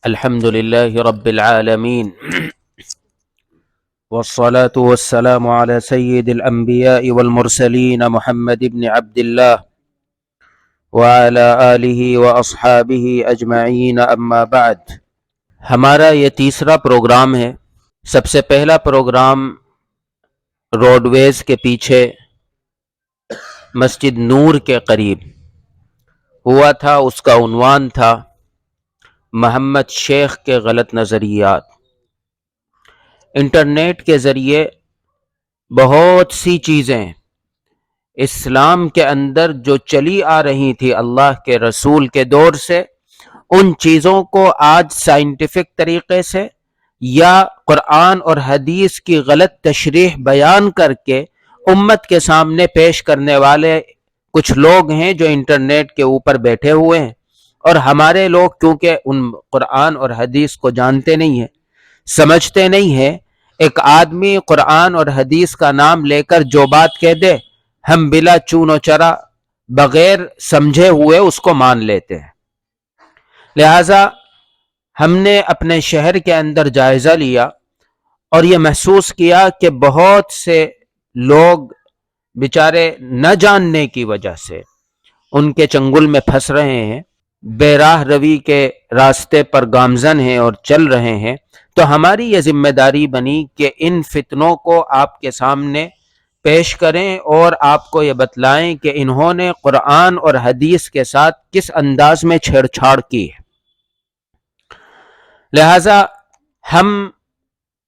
الحمد لله رب العالمين والصلاة والسلام على سيد الأنبياء والمرسلين محمد بن عبد الله وعلى آله وأصحابه أجمعين أما بعد۔ ہمارا یہ تیسرا پروگرام ہے۔ سب سے پہلا پروگرام روڈ ویز کے پیچھے مسجد نور کے قریب ہوا تھا۔ اس کا عنوان تھا محمد شیخ کے غلط نظریات۔ انٹرنیٹ کے ذریعے بہت سی چیزیں اسلام کے اندر جو چلی آ رہی تھی اللہ کے رسول کے دور سے، ان چیزوں کو آج سائنٹیفک طریقے سے یا قرآن اور حدیث کی غلط تشریح بیان کر کے امت کے سامنے پیش کرنے والے کچھ لوگ ہیں جو انٹرنیٹ کے اوپر بیٹھے ہوئے ہیں، اور ہمارے لوگ کیونکہ ان قرآن اور حدیث کو جانتے نہیں ہیں، سمجھتے نہیں ہیں۔ ایک آدمی قرآن اور حدیث کا نام لے کر جو بات کہہ دے، ہم بلا چون و چرا بغیر سمجھے ہوئے اس کو مان لیتے ہیں۔ لہذا ہم نے اپنے شہر کے اندر جائزہ لیا اور یہ محسوس کیا کہ بہت سے لوگ بیچارے نہ جاننے کی وجہ سے ان کے چنگل میں پھنس رہے ہیں، بے راہ روی کے راستے پر گامزن ہیں اور چل رہے ہیں۔ تو ہماری یہ ذمہ داری بنی کہ ان فتنوں کو آپ کے سامنے پیش کریں اور آپ کو یہ بتلائیں کہ انہوں نے قرآن اور حدیث کے ساتھ کس انداز میں چھیڑ چھاڑ کی ہے۔ لہذا ہم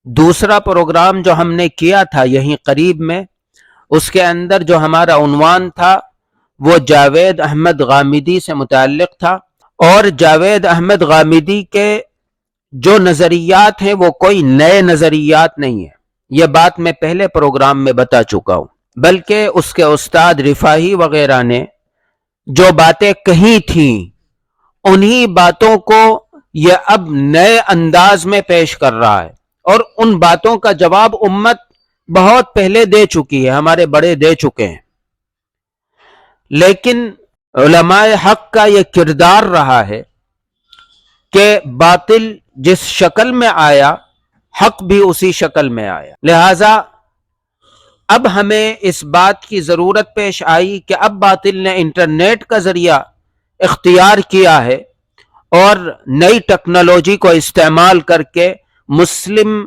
دوسرا پروگرام جو ہم نے کیا تھا یہیں قریب میں، اس کے اندر جو ہمارا عنوان تھا وہ جاوید احمد غامدی سے متعلق تھا، اور جاوید احمد غامدی کے جو نظریات ہیں وہ کوئی نئے نظریات نہیں ہیں۔ یہ بات میں پہلے پروگرام میں بتا چکا ہوں، بلکہ اس کے استاد رفاہی وغیرہ نے جو باتیں کہی تھیں انہی باتوں کو یہ اب نئے انداز میں پیش کر رہا ہے، اور ان باتوں کا جواب امت بہت پہلے دے چکی ہے، ہمارے بڑے دے چکے ہیں۔ لیکن علماء حق کا یہ کردار رہا ہے کہ باطل جس شکل میں آیا حق بھی اسی شکل میں آیا۔ لہذا اب ہمیں اس بات کی ضرورت پیش آئی کہ اب باطل نے انٹرنیٹ کا ذریعہ اختیار کیا ہے اور نئی ٹیکنالوجی کو استعمال کر کے مسلم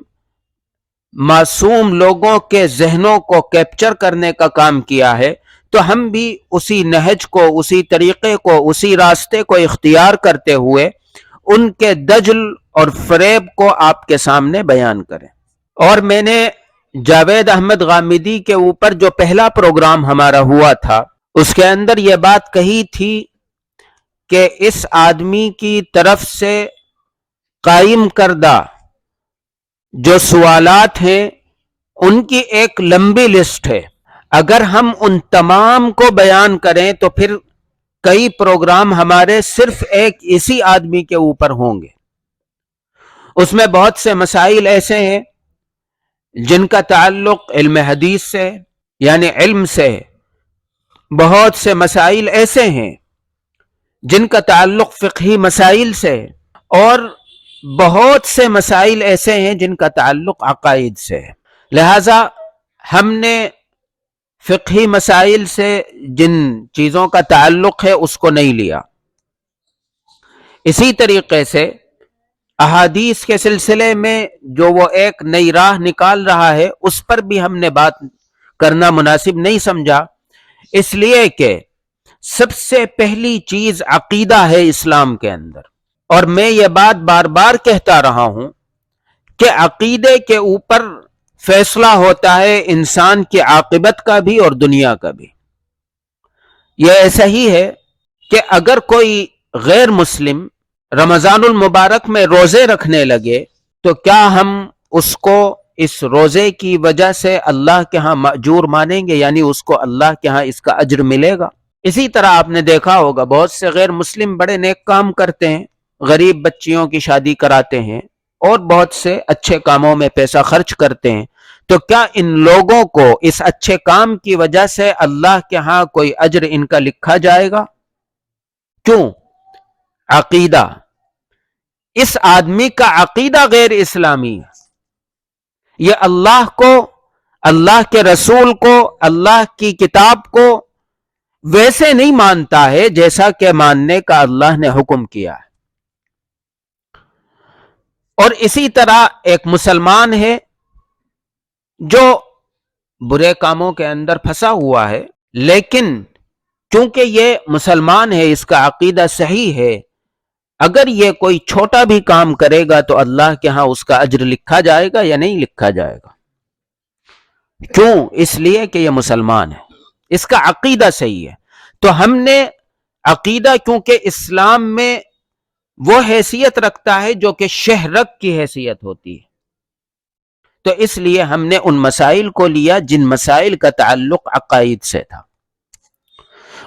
معصوم لوگوں کے ذہنوں کو کیپچر کرنے کا کام کیا ہے، تو ہم بھی اسی نہج کو، اسی طریقے کو، اسی راستے کو اختیار کرتے ہوئے ان کے دجل اور فریب کو آپ کے سامنے بیان کریں۔ اور میں نے جاوید احمد غامدی کے اوپر جو پہلا پروگرام ہمارا ہوا تھا اس کے اندر یہ بات کہی تھی کہ اس آدمی کی طرف سے قائم کردہ جو سوالات ہیں ان کی ایک لمبی لسٹ ہے، اگر ہم ان تمام کو بیان کریں تو پھر کئی پروگرام ہمارے صرف ایک اسی آدمی کے اوپر ہوں گے۔ اس میں بہت سے مسائل ایسے ہیں جن کا تعلق علم حدیث سے یعنی علم سے، بہت سے مسائل ایسے ہیں جن کا تعلق فقہی مسائل سے، اور بہت سے مسائل ایسے ہیں جن کا تعلق عقائد سے ہے۔ لہذا ہم نے فقہی مسائل سے جن چیزوں کا تعلق ہے اس کو نہیں لیا۔ اسی طریقے سے احادیث کے سلسلے میں جو وہ ایک نئی راہ نکال رہا ہے اس پر بھی ہم نے بات کرنا مناسب نہیں سمجھا، اس لیے کہ سب سے پہلی چیز عقیدہ ہے اسلام کے اندر، اور میں یہ بات بار بار کہتا رہا ہوں کہ عقیدے کے اوپر فیصلہ ہوتا ہے انسان کی عاقبت کا بھی اور دنیا کا بھی۔ یہ ایسا ہی ہے کہ اگر کوئی غیر مسلم رمضان المبارک میں روزے رکھنے لگے تو کیا ہم اس کو اس روزے کی وجہ سے اللہ کے ہاں مأجور مانیں گے؟ یعنی اس کو اللہ کے ہاں اس کا اجر ملے گا؟ اسی طرح آپ نے دیکھا ہوگا بہت سے غیر مسلم بڑے نیک کام کرتے ہیں، غریب بچیوں کی شادی کراتے ہیں اور بہت سے اچھے کاموں میں پیسہ خرچ کرتے ہیں، تو کیا ان لوگوں کو اس اچھے کام کی وجہ سے اللہ کے ہاں کوئی اجر ان کا لکھا جائے گا؟ کیوں؟ عقیدہ، اس آدمی کا عقیدہ غیر اسلامی ہے، یہ اللہ کو، اللہ کے رسول کو، اللہ کی کتاب کو ویسے نہیں مانتا ہے جیسا کہ ماننے کا اللہ نے حکم کیا ہے۔ اور اسی طرح ایک مسلمان ہے جو برے کاموں کے اندر پھنسا ہوا ہے، لیکن کیونکہ یہ مسلمان ہے، اس کا عقیدہ صحیح ہے، اگر یہ کوئی چھوٹا بھی کام کرے گا تو اللہ کے ہاں اس کا اجر لکھا جائے گا یا نہیں لکھا جائے گا؟ کیوں؟ اس لیے کہ یہ مسلمان ہے، اس کا عقیدہ صحیح ہے۔ تو ہم نے عقیدہ کیونکہ اسلام میں وہ حیثیت رکھتا ہے جو کہ شہرک کی حیثیت ہوتی ہے، تو اس لیے ہم نے ان مسائل کو لیا جن مسائل کا تعلق عقائد سے تھا۔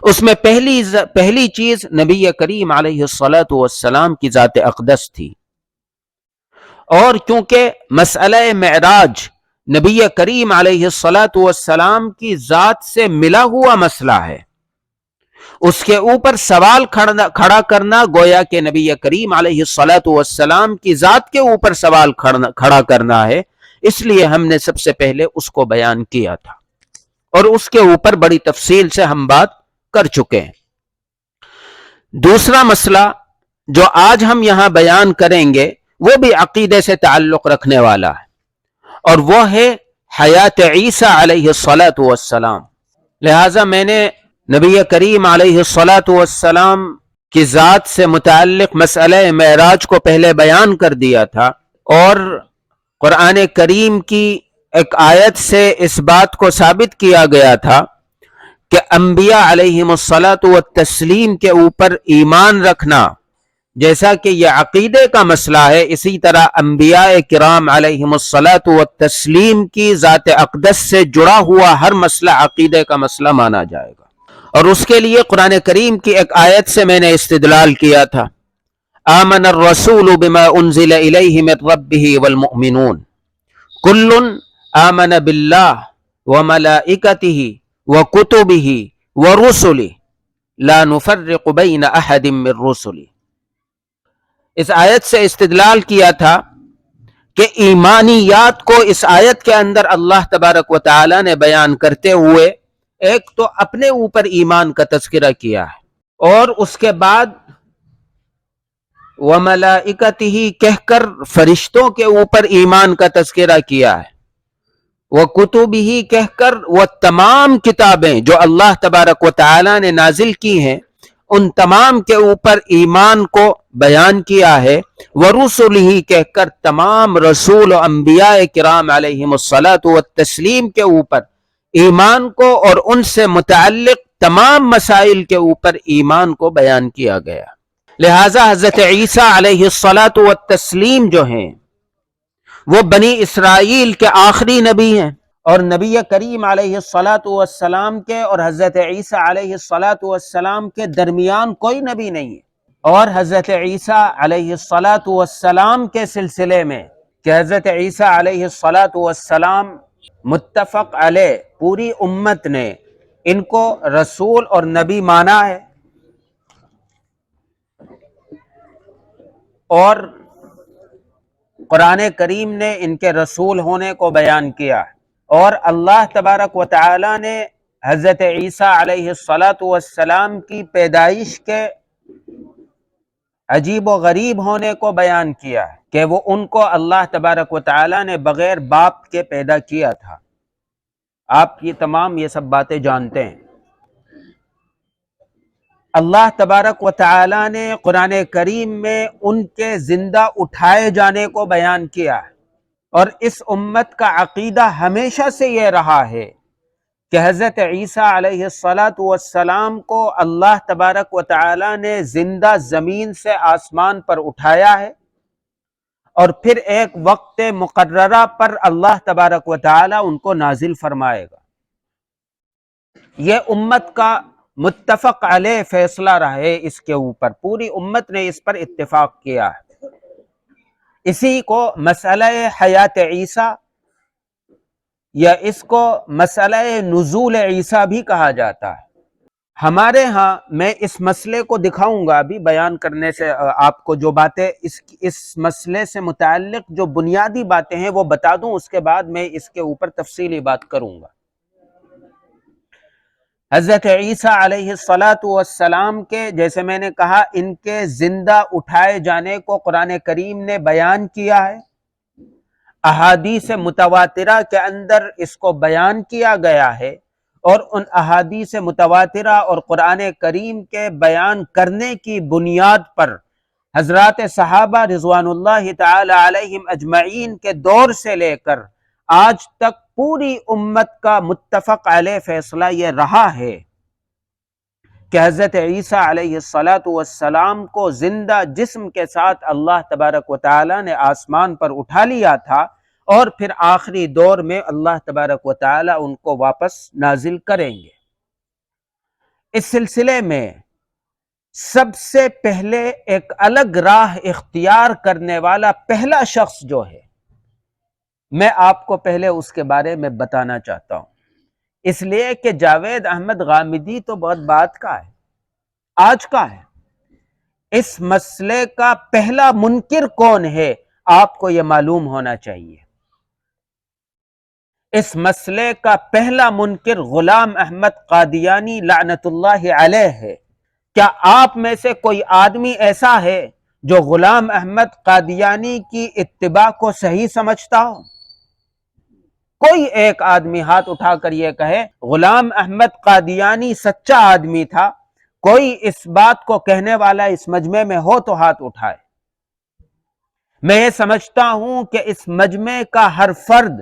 اس میں پہلی چیز نبی کریم علیہ الصلاۃ والسلام کی ذات اقدس تھی، اور کیونکہ مسئلہ معراج نبی کریم علیہ الصلاۃ والسلام کی ذات سے ملا ہوا مسئلہ ہے، اس کے اوپر سوال کھڑا کرنا گویا کہ نبی کریم علیہ الصلاۃ والسلام کی ذات کے اوپر سوال کھڑا کرنا ہے، اس لیے ہم نے سب سے پہلے اس کو بیان کیا تھا، اور اس کے اوپر بڑی تفصیل سے ہم بات کر چکے ہیں۔ دوسرا مسئلہ جو آج ہم یہاں بیان کریں گے وہ بھی عقیدے سے تعلق رکھنے والا ہے، اور وہ ہے حیات عیسیٰ علیہ الصلاۃ والسلام۔ لہٰذا میں نے نبی کریم علیہ الصلاۃ والسلام کی ذات سے متعلق مسئلہ معراج کو پہلے بیان کر دیا تھا، اور قرآن کریم کی ایک آیت سے اس بات کو ثابت کیا گیا تھا کہ انبیاء علیہم الصلاۃ والتسلیم کے اوپر ایمان رکھنا جیسا کہ یہ عقیدے کا مسئلہ ہے، اسی طرح انبیاء کرام علیہم الصلاۃ والتسلیم کی ذات اقدس سے جڑا ہوا ہر مسئلہ عقیدے کا مسئلہ مانا جائے گا۔ اور اس کے لیے قرآن کریم کی ایک آیت سے میں نے استدلال کیا تھا، آمن الرسول بما انزل الیہ من ربہ والمؤمنون کل آمن باللہ وملائکتہ وکتبہ ورسلہ لا نفرق بین احد من رسلہ۔ اس آیت سے استدلال کیا تھا کہ ایمانیات کو اس آیت کے اندر اللہ تبارک و تعالی نے بیان کرتے ہوئے ایک تو اپنے اوپر ایمان کا تذکرہ کیا ہے، اور اس کے بعد وَمَلَائِكَتِهِ کہہ کر فرشتوں کے اوپر ایمان کا تذکرہ کیا ہے، وَكُتُبِهِ کہہ کر وہ تمام کتابیں جو اللہ تبارک و تعالی نے نازل کی ہیں ان تمام کے اوپر ایمان کو بیان کیا ہے، وَرُسُلِهِ کہہ کر تمام رسول و انبیاء کرام علیہم الصلاۃ والتسلیم کے اوپر ایمان کو اور ان سے متعلق تمام مسائل کے اوپر ایمان کو بیان کیا گیا۔ لہٰذا حضرت عیسیٰ علیہ الصلاۃ والتسلیم جو ہیں وہ بنی اسرائیل کے آخری نبی ہیں، اور نبی کریم علیہ الصلاۃ والسلام کے اور حضرت عیسیٰ علیہ الصلاۃ والسلام کے درمیان کوئی نبی نہیں ہے۔ اور حضرت عیسیٰ علیہ الصلاۃ والسلام کے سلسلے میں کہ حضرت عیسیٰ علیہ الصلاۃ والسلام متفق علیہ پوری امت نے ان کو رسول اور نبی مانا ہے، اور قرآن کریم نے ان کے رسول ہونے کو بیان کیا، اور اللہ تبارک و تعالی نے حضرت عیسیٰ علیہ الصلاۃ والسلام کی پیدائش کے عجیب و غریب ہونے کو بیان کیا ہے کہ وہ ان کو اللہ تبارک و تعالی نے بغیر باپ کے پیدا کیا تھا۔ آپ یہ تمام یہ سب باتیں جانتے ہیں۔ اللہ تبارک و تعالی نے قرآن کریم میں ان کے زندہ اٹھائے جانے کو بیان کیا ہے، اور اس امت کا عقیدہ ہمیشہ سے یہ رہا ہے کہ حضرت عیسیٰ علیہ الصلاۃ والسلام کو اللہ تبارک و تعالی نے زندہ زمین سے آسمان پر اٹھایا ہے، اور پھر ایک وقت مقررہ پر اللہ تبارک و تعالی ان کو نازل فرمائے گا۔ یہ امت کا متفق علیہ فیصلہ رہا ہے، اس کے اوپر پوری امت نے اس پر اتفاق کیا ہے۔ اسی کو مسئلہ حیات عیسیٰ یا اس کو مسئلہ نزول عیسیٰ بھی کہا جاتا ہے۔ ہمارے ہاں میں اس مسئلے کو دکھاؤں گا ابھی بیان کرنے سے آپ کو جو باتیں اس مسئلے سے متعلق جو بنیادی باتیں ہیں وہ بتا دوں، اس کے بعد میں اس کے اوپر تفصیلی بات کروں گا۔ حضرت عیسیٰ علیہ السلام کے، جیسے میں نے کہا، ان کے زندہ اٹھائے جانے کو قرآن کریم نے بیان کیا ہے، احادیث متواترہ کے اندر اس کو بیان کیا گیا ہے، اور ان احادیث متواترہ اور قرآن کریم کے بیان کرنے کی بنیاد پر حضرات صحابہ رضوان اللہ تعالی علیہم اجمعین کے دور سے لے کر آج تک پوری امت کا متفق علیہ فیصلہ یہ رہا ہے کہ حضرت عیسیٰ علیہ السلام کو زندہ جسم کے ساتھ اللہ تبارک و تعالی نے آسمان پر اٹھا لیا تھا، اور پھر آخری دور میں اللہ تبارک و تعالی ان کو واپس نازل کریں گے۔ اس سلسلے میں سب سے پہلے ایک الگ راہ اختیار کرنے والا پہلا شخص جو ہے، میں آپ کو پہلے اس کے بارے میں بتانا چاہتا ہوں، اس لیے کہ جاوید احمد غامدی تو بہت بات کا ہے، آج کا ہے۔ اس مسئلے کا پہلا منکر کون ہے آپ کو یہ معلوم ہونا چاہیے۔ اس مسئلے کا پہلا منکر غلام احمد قادیانی لعنت اللہ علیہ ہے۔ کیا آپ میں سے کوئی آدمی ایسا ہے جو غلام احمد قادیانی کی اتباع کو صحیح سمجھتا ہو؟ کوئی ایک آدمی ہاتھ اٹھا کر یہ کہے غلام احمد قادیانی سچا آدمی تھا، کوئی اس بات کو کہنے والا اس مجمع میں ہو تو ہاتھ اٹھائے۔ میں یہ سمجھتا ہوں کہ اس مجمع کا ہر فرد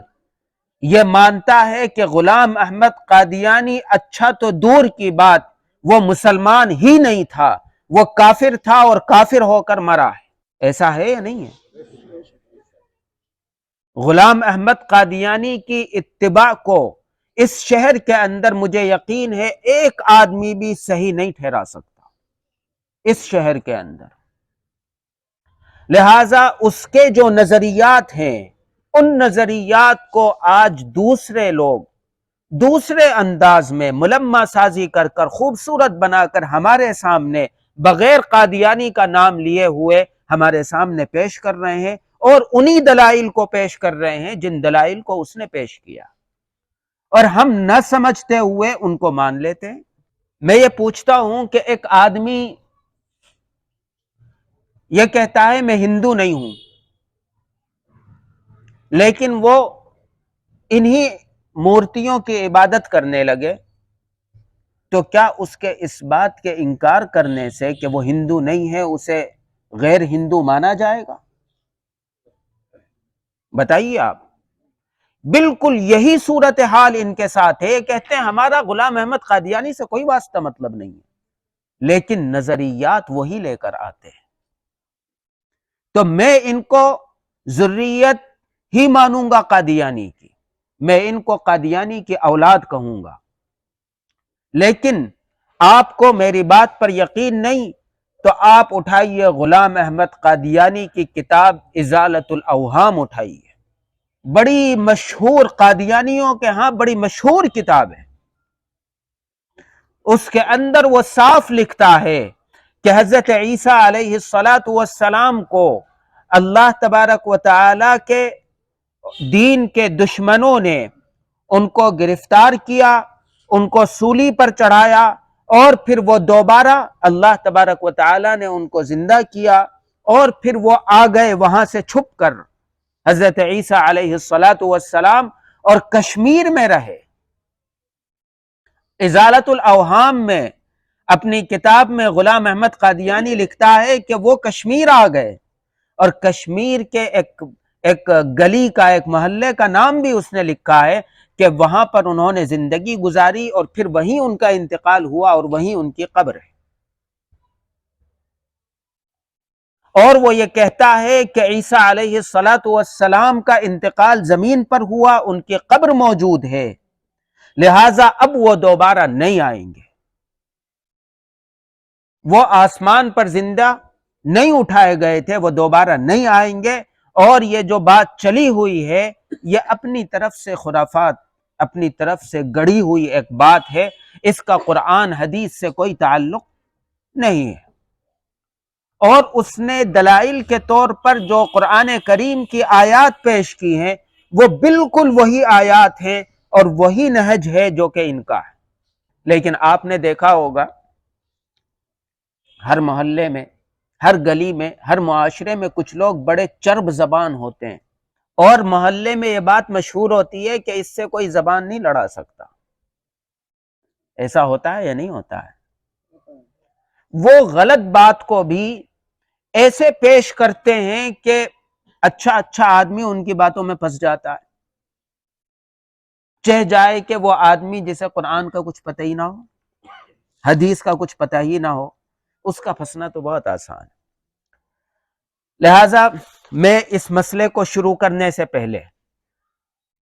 یہ مانتا ہے کہ غلام احمد قادیانی اچھا تو دور کی بات وہ مسلمان ہی نہیں تھا، وہ کافر تھا اور کافر ہو کر مرا ہے۔ ایسا ہے یا نہیں ہے؟ غلام احمد قادیانی کی اتباع کو اس شہر کے اندر مجھے یقین ہے ایک آدمی بھی صحیح نہیں ٹھہرا سکتا اس شہر کے اندر۔ لہذا اس کے جو نظریات ہیں ان نظریات کو آج دوسرے لوگ دوسرے انداز میں ملمہ سازی کر کر خوبصورت بنا کر ہمارے سامنے بغیر قادیانی کا نام لیے ہوئے ہمارے سامنے پیش کر رہے ہیں، اور انہی دلائل کو پیش کر رہے ہیں جن دلائل کو اس نے پیش کیا، اور ہم نہ سمجھتے ہوئے ان کو مان لیتے ہیں۔ میں یہ پوچھتا ہوں کہ ایک آدمی یہ کہتا ہے میں ہندو نہیں ہوں، لیکن وہ انہی مورتیوں کی عبادت کرنے لگے، تو کیا اس کے اس بات کے انکار کرنے سے کہ وہ ہندو نہیں ہے اسے غیر ہندو مانا جائے گا؟ بتائیے آپ۔ بالکل یہی صورتحال ان کے ساتھ ہے، کہتے ہیں ہمارا غلام احمد قادیانی سے کوئی واسطہ مطلب نہیں ہے، لیکن نظریات وہی لے کر آتے ہیں۔ تو میں ان کو ذریت ہی مانوں گا قادیانی کی، میں ان کو قادیانی کی اولاد کہوں گا، لیکن آپ کو میری بات پر یقین نہیں تو آپ اٹھائیے غلام احمد قادیانی کی کتاب ازالۃ الاوہام اٹھائیے، بڑی مشہور، قادیانیوں کے ہاں بڑی مشہور کتاب ہے۔ اس کے اندر وہ صاف لکھتا ہے کہ حضرت عیسیٰ علیہ السلام کو اللہ تبارک و تعالی کے دین کے دشمنوں نے ان کو گرفتار کیا، ان کو سولی پر چڑھایا، اور پھر وہ دوبارہ اللہ تبارک و تعالی نے ان کو زندہ کیا، اور پھر وہ آ گئے وہاں سے چھپ کر حضرت عیسیٰ علیہ السلام اور کشمیر میں رہے۔ ازالۃ الاوہام میں اپنی کتاب میں غلام احمد قادیانی لکھتا ہے کہ وہ کشمیر آ گئے، اور کشمیر کے ایک گلی کا، ایک محلے کا نام بھی اس نے لکھا ہے کہ وہاں پر انہوں نے زندگی گزاری، اور پھر وہیں ان کا انتقال ہوا اور وہیں ان کی قبر ہے۔ اور وہ یہ کہتا ہے کہ عیسیٰ علیہ السلام کا انتقال زمین پر ہوا، ان کی قبر موجود ہے، لہٰذا اب وہ دوبارہ نہیں آئیں گے، وہ آسمان پر زندہ نہیں اٹھائے گئے تھے، وہ دوبارہ نہیں آئیں گے۔ اور یہ جو بات چلی ہوئی ہے یہ اپنی طرف سے خرافات، اپنی طرف سے گڑھی ہوئی ایک بات ہے، اس کا قرآن حدیث سے کوئی تعلق نہیں ہے۔ اور اس نے دلائل کے طور پر جو قرآن کریم کی آیات پیش کی ہیں وہ بالکل وہی آیات ہیں اور وہی نہج ہے جو کہ ان کا ہے۔ لیکن آپ نے دیکھا ہوگا ہر محلے میں، ہر گلی میں، ہر معاشرے میں کچھ لوگ بڑے چرب زبان ہوتے ہیں، اور محلے میں یہ بات مشہور ہوتی ہے کہ اس سے کوئی زبان نہیں لڑا سکتا۔ ایسا ہوتا ہے یا نہیں ہوتا ہے؟ وہ غلط بات کو بھی ایسے پیش کرتے ہیں کہ اچھا آدمی ان کی باتوں میں پھنس جاتا ہے، چہ جائے کہ وہ آدمی جسے قرآن کا کچھ پتہ ہی نہ ہو، حدیث کا کچھ پتہ ہی نہ ہو، اس کا پھنسنا تو بہت آسان ہے۔ لہٰذا میں اس مسئلے کو شروع کرنے سے پہلے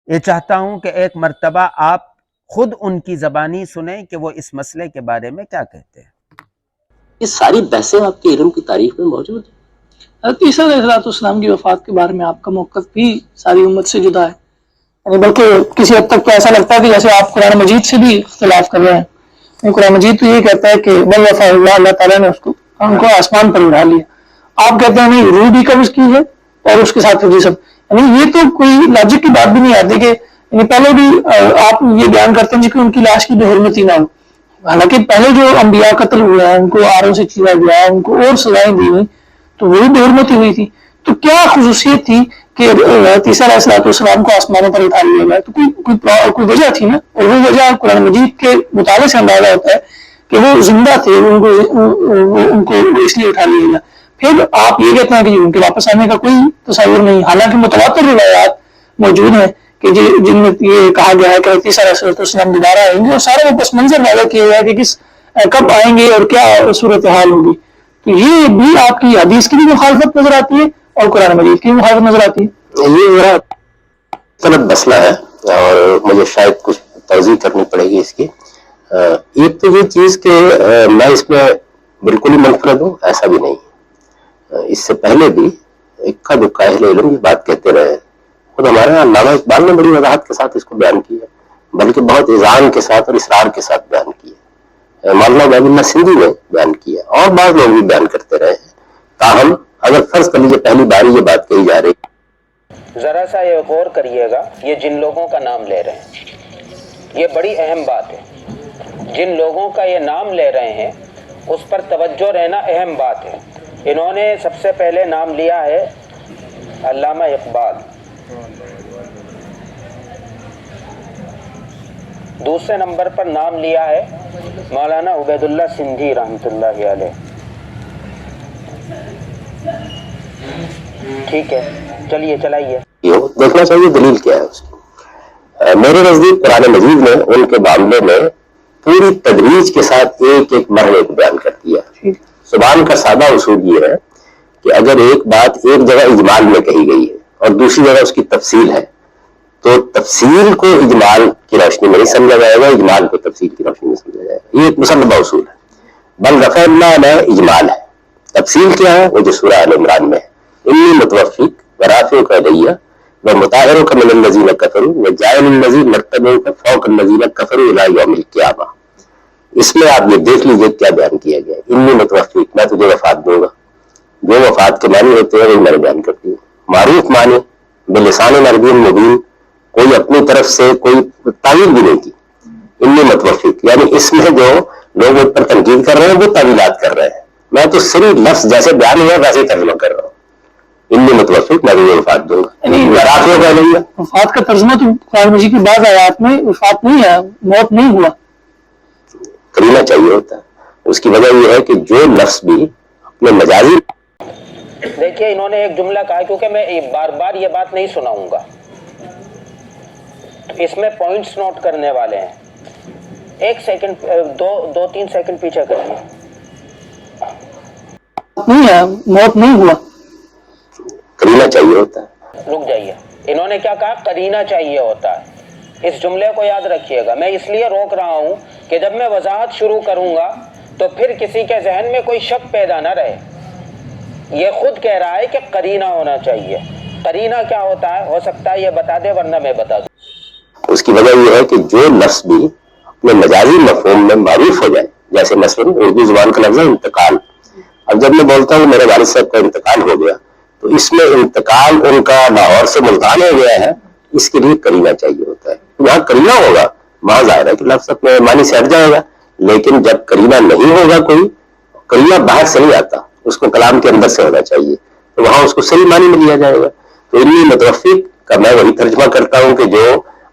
یہ چاہتا ہوں کہ ایک مرتبہ آپ خود ان کی زبانی سنیں کہ وہ اس مسئلے کے بارے میں کیا کہتے ہیں۔ یہ ساری بحثیں آپ کے علم کی تاریخ میں موجود ہیں۔ حضرت عیسیٰ علیہ السلام کی وفات کے بارے میں آپ کا موقف بھی ساری امت سے جدا ہے، یعنی بلکہ کسی حد تک تو ایسا لگتا ہے کہ جیسے آپ قرآن مجید سے بھی اختلاف کر رہے ہیں۔ قرآن مجید تو یہ کہتا ہے کہ بل وفا اللہ تعالیٰ نے ان کو آسمان پر اڑا لیا، آپ کہتے ہیں نہیں روح بھی قبض کی ہے اور اس کے ساتھ پھر سب، یعنی یہ تو کوئی لاجک کی بات بھی نہیں آتی کہ یعنی پہلے بھی آپ یہ بیان کرتے ہیں کہ ان کی لاش کی بے حرمتی نہ ہو، حالانکہ پہلے جو انبیاء قتل ہوئے ہیں ان کو آروں سے چیرا گیا، ان کو اور سزائیں دی ہوئی تو وہی بے حرمتی ہوئی تھی۔ تو کیا خصوصیت تھی کہ عیسیٰ علیہ السلام کو آسمانوں پر اٹھا لیا گیا؟ تو کوئی وجہ تھی نا، اور وہ وجہ قرآن مجید کے مطالعے سے اندازہ ہوتا ہے کہ وہ زندہ تھے، ان کو اس لیے اٹھا لیا گیا۔ پھر آپ یہ کہتے ہیں کہ ان کے واپس آنے کا کوئی تصور نہیں، حالانکہ متواتر روایات موجود ہیں کہ جن میں یہ کہا گیا ہے کہ عیسیٰ علیہ السلام دوبارہ آئیں گے، اور سارے وہ پس منظر واضح کیا گیا کہ کب آئیں گے اور کیا صورتحال ہوگی۔ تو یہ بھی آپ کی حدیث کی بھی مخالفت نظر آتی ہے اور قرآن مجید کی بھی مخالفت نظر آتی ہے۔ یہ میرا طلب مسئلہ ہے اور مجھے شاید کچھ توضیح کرنی پڑے گی اس کی۔ ایک تو یہ چیز کہ میں اس میں بالکل ہی منفرد ہوں، ایسا بھی نہیں۔ اس سے پہلے بھی اکا دکا اہل علم یہ بات کہتے رہے، خود ہمارے یہاں علامہ اقبال نے بڑی وضاحت کے ساتھ اس کو بیان کیا، بلکہ بہت اذعان کے ساتھ اور اصرار کے ساتھ بیان کیا، مولانا عبید اللہ سندھی نے بیان کیا، اور بعض لوگ بھی بیان کرتے رہے ہیں۔ تاہم اگر فرض کر لیجیے پہلی باری یہ بات کہی جا رہی، ذرا سا یہ غور کریے گا، یہ جن لوگوں کا نام لے رہے ہیں یہ بڑی اہم بات ہے، جن لوگوں کا یہ نام لے رہے ہیں اس پر توجہ رہنا اہم بات ہے۔ انہوں نے سب سے پہلے نام لیا ہے علامہ اقبال، دوسرے نمبر پر نام لیا ہے مولانا عبید اللہ سندھی رحمۃ اللہ علیہ۔ ٹھیک ہے، چلیے چلائیے، دیکھنا چاہیے دلیل کیا ہے اس کی۔ میرے نزدیک قرآن مجید نے ان کے معاملے میں پوری تدریج کے ساتھ ایک ایک مرحلے کو بیان کر دیا۔ زبان کا سادہ اصول یہ ہے کہ اگر ایک بات ایک جگہ اجمال میں کہی گئی ہے اور دوسری جگہ اس کی تفصیل ہے تو تفصیل کو اجمال کی روشنی میں نہیں سمجھا جائے گا، اجمال کو تفصیل کی روشنی میں سمجھا جائے گا۔ یہ ایک مسلمہ اصول ہے۔ بل رفع اللہ علیہ اجمال ہے، تفصیل کیا ہے؟ وہ جو سورہ آل عمران میں ہے، انی متوفیق ورافعک الیہ ومطہرک من الذین کفروا وجاعل الذین اتبعوک فوق الذین کفروا الی یوم القیامہ۔ اس میں آپ یہ دیکھ لیجیے کیا بیان کیا گیا ہے، انی متوفیق، میں تجھے وفات دوں گا۔ جو وفات کے معنی ہوتے ہیں وہی میں نے بیان کرتی ہوں۔ معروف معنی بلسان عربی مبین، کوئی اپنی طرف سے کوئی تعویل بھی نہیں کی۔ انی متوفیق یعنی اس میں جو لوگ ان پر تنقید کر رہے ہیں وہ تعویلات کر رہے ہیں، میں تو صرف لفظ جیسے بیان ہوا ویسے ترجمہ کر رہا ہوں۔ انی متوفیق، میں تجھے وفات دوں گا، یعنی رافع کا نہیں ہے۔ وفات کا ترجمہ تو قرآن مجید کی بعض آیات میں وفات نہیں ہے، موت نہیں ہوا، کرنا چاہیے ہوتا ہے۔ اس کی وجہ یہ ہے کہ جو لفظ بھی اپنے مجازی، دیکھیے انہوں نے ایک جملہ کہا، کیونکہ میں بار بار یہ بات نہیں سناؤں گا، اس میں پوائنٹس نوٹ کرنے والے ہیں۔ ایک سیکنڈ، دو تین سیکنڈ پیچھے کریے۔ نہیں ہے، موت نہیں ہوا، کرنا چاہیے ہوتا ہے۔ رک جائیے، انہوں نے کیا کہا؟ کرینہ چاہیے ہوتا ہے۔ اس جملے کو یاد رکھیے گا، میں اس لیے روک رہا ہوں کہ جب میں وضاحت شروع کروں گا تو پھر کسی کے ذہن میں کوئی شک پیدا نہ رہے۔ یہ خود کہہ رہا ہے کہ قرینہ ہونا چاہیے۔ قرینہ کیا ہوتا ہے؟ ہو سکتا ہے یہ بتا دے ورنہ میں بتا دوں۔ اس کی وجہ یہ ہے کہ جو لفظ بھی اپنے مجازی مفہوم میں معروف ہو جائے. جیسے مثلاً اردو زبان کا لفظ ہے انتقال. اب جب میں بولتا ہوں میرے والد صاحب کا انتقال ہو گیا تو اس میں انتقال ان کا لاہور سے ملتان ہو گیا ہے, اس کے لیے کرینہ چاہیے ہوتا ہے. وہاں کرینہ ہوگا وہاں ظاہر ہے کہ لفظ اپنے معنی سے ہٹ جائے گا, لیکن جب کرینہ نہیں ہوگا کوئی, کرینہ باہر سے نہیں آتا, اس کو کلام کے اندر سے ہونا چاہیے, تو وہاں اس کو صحیح معنی میں لیا جائے گا. تو انی متوفق کا میں وہی ترجمہ کرتا ہوں کہ جو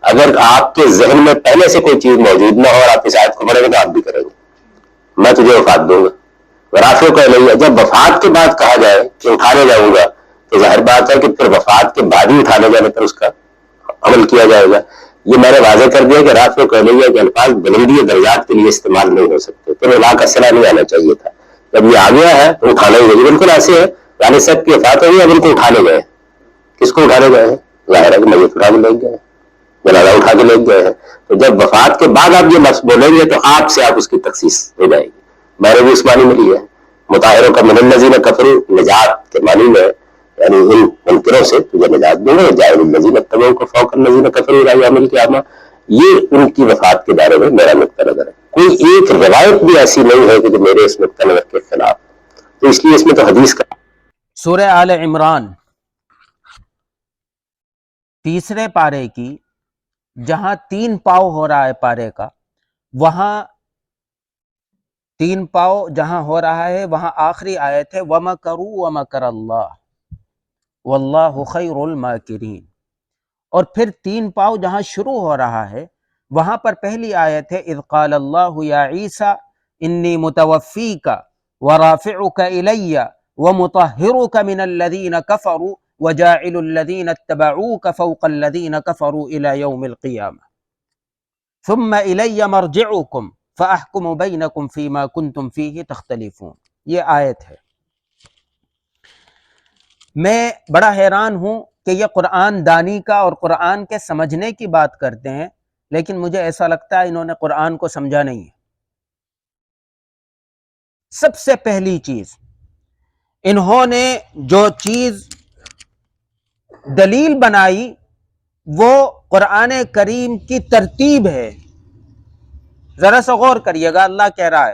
اگر آپ کے ذہن میں پہلے سے کوئی چیز موجود نہ ہو اور آپ اس آیت کو پڑھیں گے تو آپ بھی کریں گے, میں تجھے وفات دوں گا. رافع کو نہیں ہے, جب وفات کے بعد کہا جائے کہ اٹھانے جاؤں گا تو ظاہر بات ہے کہ پھر وفات کے بعد ہی اٹھانے جانے پر اس کا عمل کیا جائے گا. یہ میں نے واضح کر دیا کہ رافع کو نہیں ہے کہ الفاظ بلندی درجات کے لیے استعمال نہیں ہو سکتے, پھر علاقہ کا صلاح نہیں آنا چاہیے تھا. جب یہ آ گیا ہے تو اٹھانا ہی نہیں. بالکل ایسے ہے والد صاحب کی وفات ہوئی ہے, بالکل اٹھانے گئے. کس کو اٹھانے گئے ہیں؟ ظاہر ہے کہ میت اٹھا کے لے گئے, جنازہ اٹھا کے لے گئے ہیں. تو جب وفات کے بعد آپ یہ لفظ بولیں گے تو آپ سے آپ اس کی تخصیص ہو جائے گی. میں نے بھی اس معنی میں لیا ہے مطہروں کا من الذین کفروا, نجات کے معنی میں, یعنی ان منکروں سے تجھے نجات دوں گا. جاعل الذین اتبعوک فوق الذین کفروا الی یوم القیامہ, یہ ان کی وفات کے بارے میں میرا نقطہ نظر ہے. کوئی ایک روایت بھی ایسی نہیں ہے کہ جو میرے اس نقطہ نظر کے خلاف, تو اس لیے اس میں تو حدیث کا. سورہ آل عمران تیسرے پارے کی جہاں 3 پاؤ ہو رہا ہے پارے کا, وہاں 3 پاؤ جہاں ہو رہا ہے وہاں آخری آیت ہے وَمَكَرُوا وَمَكَرَ اللَّهُ وَاللَّهُ خَيْرُ الْمَاكِرِينَ. اور پھر 3 پاؤ جہاں شروع ہو رہا ہے وہاں پر پہلی آیت ہے اذ قال اللہ یا عیسیٰ انی متوفیک ورافعک الی ومطہرک من الذین کفروا وجاعل الذین اتبعوک فوق الذین کفروا الی یوم القیامہ ثم الی مرجعکم فاحکم بینکم فیما کنتم فیہ تختلفون. یہ آیت ہے. میں بڑا حیران ہوں کہ یہ قرآن دانی کا اور قرآن کے سمجھنے کی بات کرتے ہیں, لیکن مجھے ایسا لگتا ہے انہوں نے قرآن کو سمجھا نہیں ہے. سب سے پہلی چیز انہوں نے جو چیز دلیل بنائی وہ قرآن کریم کی ترتیب ہے. ذرا سا غور کریے گا, اللہ کہہ رہا ہے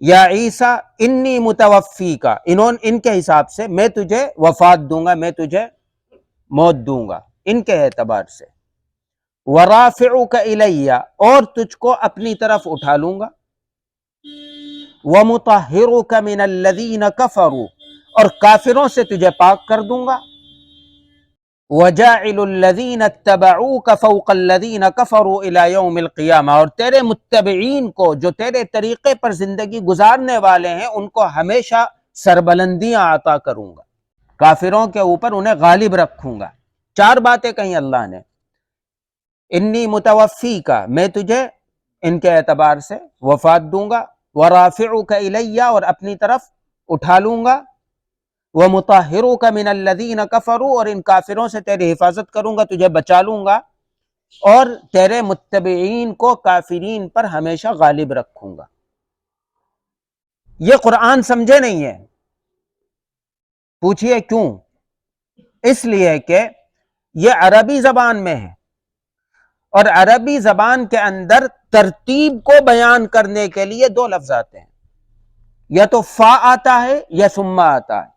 یا عیسیٰ انی متوفی کا, ان کے حساب سے میں تجھے وفات دوں گا, میں تجھے موت دوں گا ان کے اعتبار سے. ورافعک الی, اور تجھ کو اپنی طرف اٹھا لوں گا. ومطہرک من الذین کفروا, اور کافروں سے تجھے پاک کر دوں گا. وجاعل الذین اتبعوک فوق الذین کفروا الی یوم القیامہ, اور تیرے متبعین کو جو تیرے طریقے پر زندگی گزارنے والے ہیں ان کو ہمیشہ سربلندیاں عطا کروں گا, کافروں کے اوپر انہیں غالب رکھوں گا. 4 باتیں کہیں اللہ نے. انی متوفی کا, میں تجھے ان کے اعتبار سے وفات دوں گا. ورافعک الی, اور اپنی طرف اٹھا لوں گا. ومطہرک من الذین کفروا, اور ان کافروں سے تیری حفاظت کروں گا, تجھے بچا لوں گا. اور تیرے متبعین کو کافرین پر ہمیشہ غالب رکھوں گا. یہ قرآن سمجھے نہیں ہے. پوچھئے کیوں؟ اس لیے کہ یہ عربی زبان میں ہے, اور عربی زبان کے اندر ترتیب کو بیان کرنے کے لیے 2 لفظ آتے ہیں, یا تو فا آتا ہے یا ثم آتا ہے.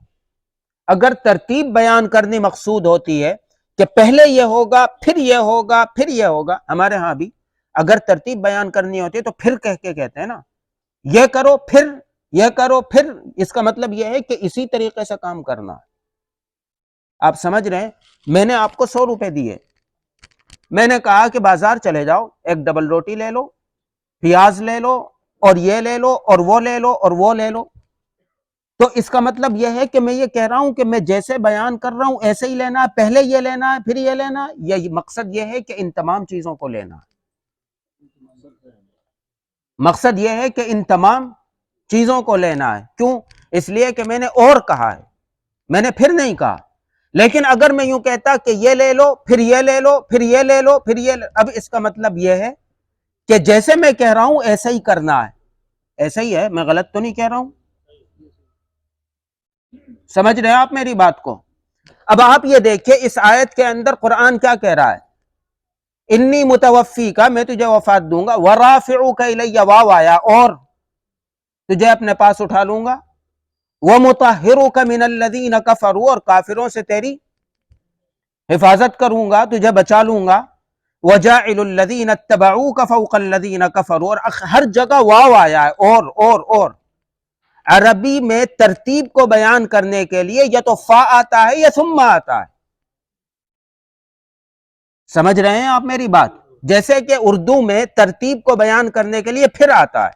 اگر ترتیب بیان کرنی مقصود ہوتی ہے کہ پہلے یہ ہوگا پھر یہ ہوگا پھر یہ ہوگا, ہمارے ہاں بھی اگر ترتیب بیان کرنی ہوتی ہے تو پھر کہہ کے کہتے ہیں نا, یہ کرو پھر یہ کرو پھر, اس کا مطلب یہ ہے کہ اسی طریقے سے کام کرنا ہے. آپ سمجھ رہے ہیں؟ میں نے آپ کو 100 روپے دیے, میں نے کہا کہ بازار چلے جاؤ, ایک ڈبل روٹی لے لو, پیاز لے لو, اور یہ لے لو, اور وہ لے لو, اور وہ لے لو. تو اس کا مطلب یہ ہے کہ میں یہ کہہ رہا ہوں کہ میں جیسے بیان کر رہا ہوں ایسے ہی لینا ہے, پہلے یہ لینا ہے پھر یہ لینا ہے. یہ مقصد یہ ہے کہ ان تمام چیزوں کو لینا ہے. مقصد یہ ہے کہ ان تمام چیزوں کو لینا ہے. کیوں؟ اس لیے کہ میں نے اور کہا ہے, میں نے پھر نہیں کہا. لیکن اگر میں یوں کہتا کہ یہ لے لو پھر یہ لے لو پھر یہ لے لو پھر یہ اب اس کا مطلب یہ ہے کہ جیسے میں کہہ رہا ہوں ایسا ہی کرنا ہے. ایسا ہی ہے, میں غلط تو نہیں کہہ رہا ہوں؟ سمجھ رہے ہیں آپ میری بات کو؟ اب آپ یہ دیکھیں اس آیت کے اندر قرآن کیا کہہ رہا ہے. انی متوفی کا، میں تجھے وفات دوں گا، ورافعوک الی، واو آیا، اور تجھے اپنے پاس اٹھا لوں گا، ومطہرک من الذین کفروا، اور کافروں سے تیری حفاظت کروں گا، تجھے بچا لوں گا، وجاعل الذین اتبعوک فوق الذین کفروا، اور ہر جگہ واو آیا ہے، اور عربی میں ترتیب کو بیان کرنے کے لیے یا تو فا آتا ہے یا ثم آتا ہے. سمجھ رہے ہیں آپ میری بات؟ جیسے کہ اردو میں ترتیب کو بیان کرنے کے لیے پھر آتا ہے،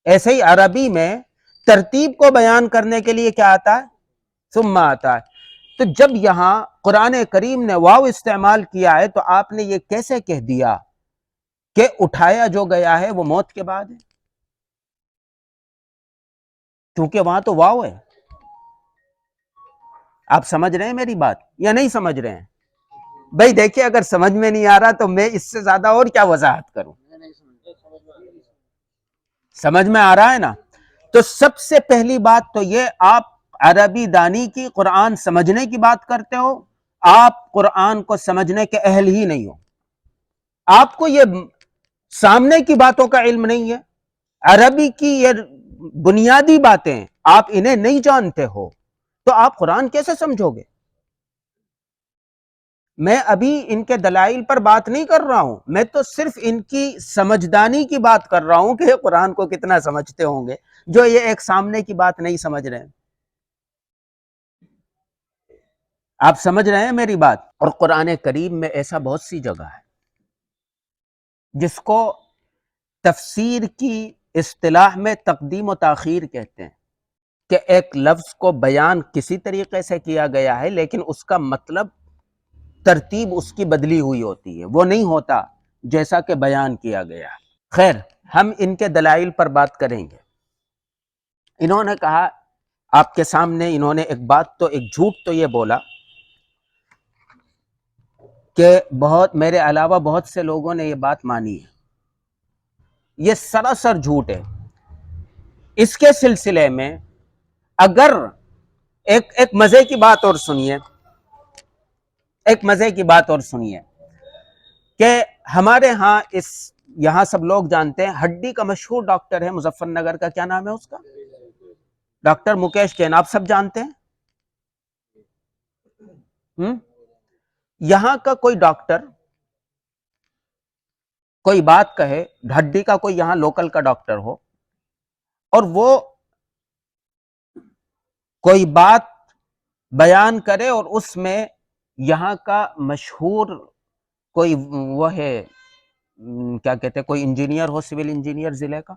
ایسے ہی عربی میں ترتیب کو بیان کرنے کے لیے کیا آتا ہے؟ ثم آتا ہے. تو جب یہاں قرآن کریم نے واو استعمال کیا ہے تو آپ نے یہ کیسے کہہ دیا کہ اٹھایا جو گیا ہے وہ موت کے بعد ہے؟ کیونکہ وہاں تو واو ہے. آپ سمجھ رہے ہیں میری بات یا نہیں سمجھ رہے ہیں؟ بھائی دیکھیں، اگر سمجھ میں نہیں آ رہا تو میں اس سے زیادہ اور کیا وضاحت کروں. سمجھ میں آ رہا ہے نا؟ تو سب سے پہلی بات تو یہ، آپ عربی دانی کی قرآن سمجھنے کی بات کرتے ہو، آپ قرآن کو سمجھنے کے اہل ہی نہیں ہو. آپ کو یہ سامنے کی باتوں کا علم نہیں ہے، عربی کی یہ بنیادی باتیں آپ انہیں نہیں جانتے ہو، تو آپ قرآن کیسے سمجھو گے؟ میں ابھی ان کے دلائل پر بات نہیں کر رہا ہوں، میں تو صرف ان کی سمجھدانی کی بات کر رہا ہوں کہ یہ قرآن کو کتنا سمجھتے ہوں گے جو یہ ایک سامنے کی بات نہیں سمجھ رہے ہیں. آپ سمجھ رہے ہیں میری بات؟ اور قرآن کریم میں ایسا بہت سی جگہ ہے جس کو تفسیر کی اصطلاح میں تقدیم و تاخیر کہتے ہیں، کہ ایک لفظ کو بیان کسی طریقے سے کیا گیا ہے لیکن اس کا مطلب، ترتیب اس کی بدلی ہوئی ہوتی ہے، وہ نہیں ہوتا جیسا کہ بیان کیا گیا. خیر، ہم ان کے دلائل پر بات کریں گے. انہوں نے کہا آپ کے سامنے، انہوں نے ایک بات تو، ایک جھوٹ تو یہ بولا کہ میرے علاوہ بہت سے لوگوں نے یہ بات مانی ہے. یہ سراسر جھوٹ ہے. اس کے سلسلے میں اگر ایک مزے کی بات اور سنیے، ایک مزے کی بات اور سنیے کہ ہمارے ہاں یہاں سب لوگ جانتے ہیں، ہڈی کا مشہور ڈاکٹر ہے مظفر نگر کا، کیا نام ہے اس کا؟ ڈاکٹر مکیش جین. آپ سب جانتے ہیں. یہاں کا کوئی ڈاکٹر کوئی بات کہے، ہڈی کا کوئی یہاں لوکل کا ڈاکٹر ہو، اور وہ کوئی بات بیان کرے اور اس میں یہاں کا مشہور کوئی وہ ہے، کیا کہتے ہیں، کوئی انجینئر ہو، سول انجینئر ضلع کا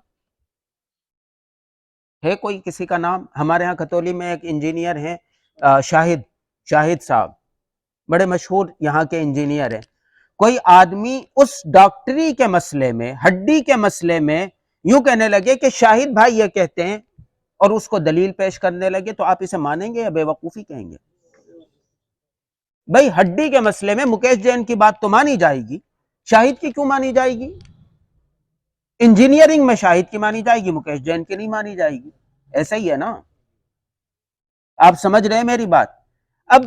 ہے کوئی، کسی کا نام، ہمارے ہاں کھتولی میں ایک انجینئر ہیں شاہد صاحب، بڑے مشہور یہاں کے انجینئر ہیں. کوئی آدمی اس ڈاکٹری کے مسئلے میں، ہڈی کے مسئلے میں یوں کہنے لگے کہ شاہد بھائی یہ کہتے ہیں، اور اس کو دلیل پیش کرنے لگے، تو آپ اسے مانیں گے یا بے وقوفی کہیں گے؟ بھائی ہڈی کے مسئلے میں مکیش جین کی بات تو مانی جائے گی، شاہد کی کیوں مانی جائے گی؟ انجینئرنگ میں شاہد کی مانی جائے گی، مکیش جین کی نہیں مانی جائے گی. ایسا ہی ہے نا؟ آپ سمجھ رہے ہیں میری بات؟ اب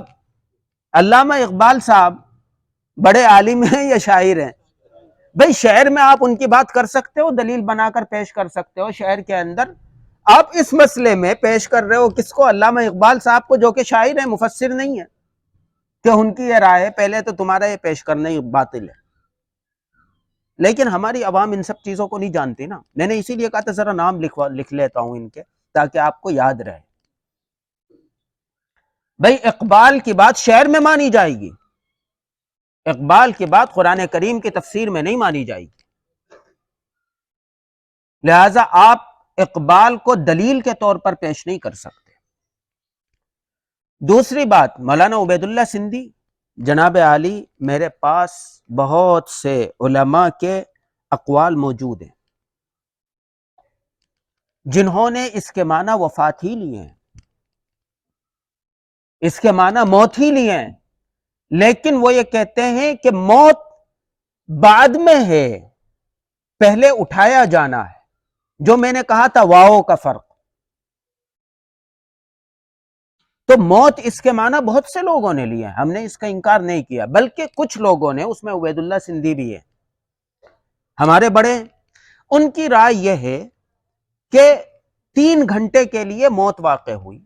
علامہ اقبال صاحب بڑے عالم ہیں یا شاعر ہیں؟ بھئی شعر میں آپ ان کی بات کر سکتے ہو، دلیل بنا کر پیش کر سکتے ہو شعر کے اندر. آپ اس مسئلے میں پیش کر رہے ہو کس کو؟ علامہ اقبال صاحب کو، جو کہ شاعر ہیں، مفسر نہیں ہے، کہ ان کی یہ رائے ہے. پہلے تو تمہارا یہ پیش کرنا ہی باطل ہے. لیکن ہماری عوام ان سب چیزوں کو نہیں جانتی نا. میں نے اسی لیے کہا تھا ذرا نام لکھ لیتا ہوں ان کے، تاکہ آپ کو یاد رہے. بھئی اقبال کی بات شعر میں مانی جائے گی، اقبال کی بات قرآن کریم کی تفسیر میں نہیں مانی جائے گی. لہذا آپ اقبال کو دلیل کے طور پر پیش نہیں کر سکتے. دوسری بات، مولانا عبید اللہ سندھی جناب عالی، میرے پاس بہت سے علماء کے اقوال موجود ہیں جنہوں نے اس کے معنی وفات ہی لیے ہیں، اس کے معنی موت ہی لیے ہیں، لیکن وہ یہ کہتے ہیں کہ موت بعد میں ہے، پہلے اٹھایا جانا ہے. جو میں نے کہا تھا واو کا فرق. تو موت اس کے معنی بہت سے لوگوں نے لیے، ہم نے اس کا انکار نہیں کیا، بلکہ کچھ لوگوں نے، اس میں عبید اللہ سندھی بھی ہے، ہمارے بڑے، ان کی رائے یہ ہے کہ 3 گھنٹے کے لیے موت واقع ہوئی،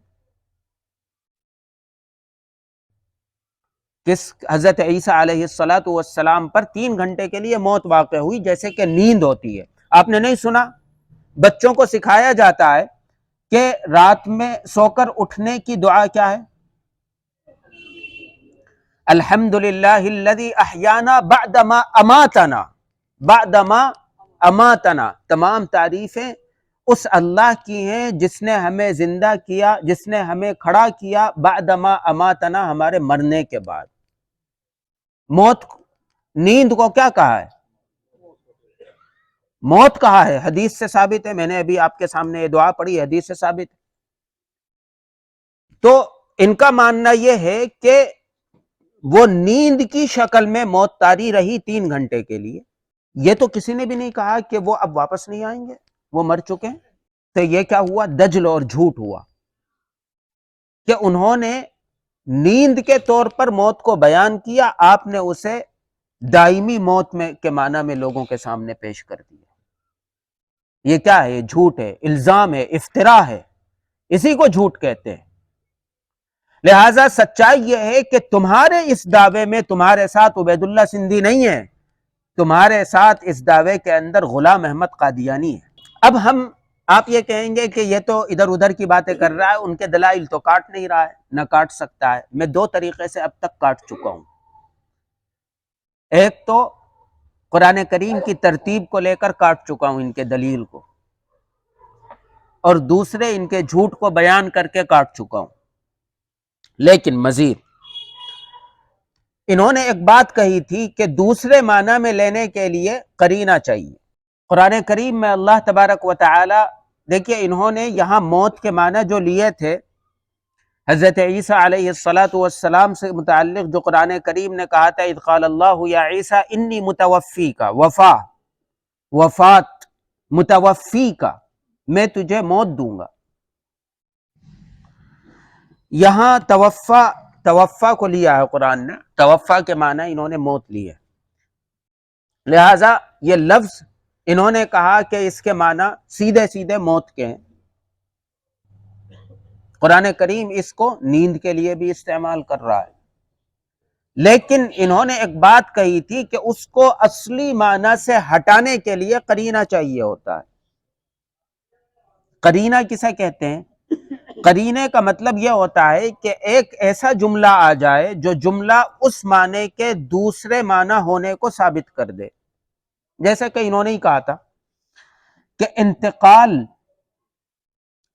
کس حضرت عیسیٰ علیہ السلام پر 3 گھنٹے کے لیے موت واقع ہوئی، جیسے کہ نیند ہوتی ہے۔ آپ نے نہیں سنا بچوں کو سکھایا جاتا ہے کہ رات میں سو کر اٹھنے کی دعا کیا ہے؟ الحمدللہ الذی احیانا بعدما اماتنا، بعدما اماتنا، تمام تعریفیں اس اللہ کی ہیں جس نے ہمیں زندہ کیا، جس نے ہمیں کھڑا کیا بعدما اماتنا، ہمارے مرنے کے بعد۔ موت، نیند کو کیا کہا ہے؟ موت کہا ہے، حدیث سے ثابت ہے، میں نے ابھی آپ کے سامنے یہ دعا پڑھی، حدیث سے ثابت ہے۔ تو ان کا ماننا یہ ہے کہ وہ نیند کی شکل میں موت طاری رہی 3 گھنٹے کے لیے، یہ تو کسی نے بھی نہیں کہا کہ وہ اب واپس نہیں آئیں گے، وہ مر چکے ہیں۔ تو یہ کیا ہوا؟ دجل اور جھوٹ ہوا کہ انہوں نے نیند کے طور پر موت کو بیان کیا، آپ نے اسے دائمی موت میں کے معنی میں لوگوں کے سامنے پیش کر دیا۔ یہ کیا ہے؟ جھوٹ ہے، الزام ہے، افترا ہے، اسی کو جھوٹ کہتے ہیں۔ لہذا سچائی یہ ہے کہ تمہارے اس دعوے میں تمہارے ساتھ عبید اللہ سندھی نہیں ہے، تمہارے ساتھ اس دعوے کے اندر غلام احمد قادیانی ہے۔ اب آپ یہ کہیں گے کہ یہ تو ادھر ادھر کی باتیں کر رہا ہے، ان کے دلائل تو کاٹ نہیں رہا ہے، نہ کاٹ سکتا ہے۔ میں 2 طریقے سے اب تک کاٹ چکا ہوں۔ ایک تو قرآن کریم کی ترتیب کو لے کر کاٹ چکا ہوں ان کے دلیل کو، اور دوسرے ان کے جھوٹ کو بیان کر کے کاٹ چکا ہوں۔ لیکن مزید انہوں نے ایک بات کہی تھی کہ دوسرے معنی میں لینے کے لیے قرینہ چاہیے۔ قرآن کریم میں اللہ تبارک و تعالی، دیکھیے انہوں نے یہاں موت کے معنی جو لیے تھے حضرت عیسیٰ علیہ السلام سے متعلق، جو قرآن کریم نے کہا تھا اذ قال اللہ یا عیسیٰ انی متوفی کا، وفات، متوفی کا، میں تجھے موت دوں گا۔ یہاں توفا کو لیا ہے قرآن نے، توفا کے معنی انہوں نے موت لی ہے، لہذا یہ لفظ انہوں نے کہا کہ اس کے معنی سیدھے سیدھے موت کے ہیں۔ قرآن کریم اس کو نیند کے لیے بھی استعمال کر رہا ہے، لیکن انہوں نے ایک بات کہی تھی کہ اس کو اصلی معنی سے ہٹانے کے لیے قرینہ چاہیے ہوتا ہے۔ قرینہ کسے کہتے ہیں؟ قرینے کا مطلب یہ ہوتا ہے کہ ایک ایسا جملہ آ جائے جو جملہ اس معنی کے دوسرے معنی ہونے کو ثابت کر دے۔ جیسے کہ انہوں نے ہی کہا تھا کہ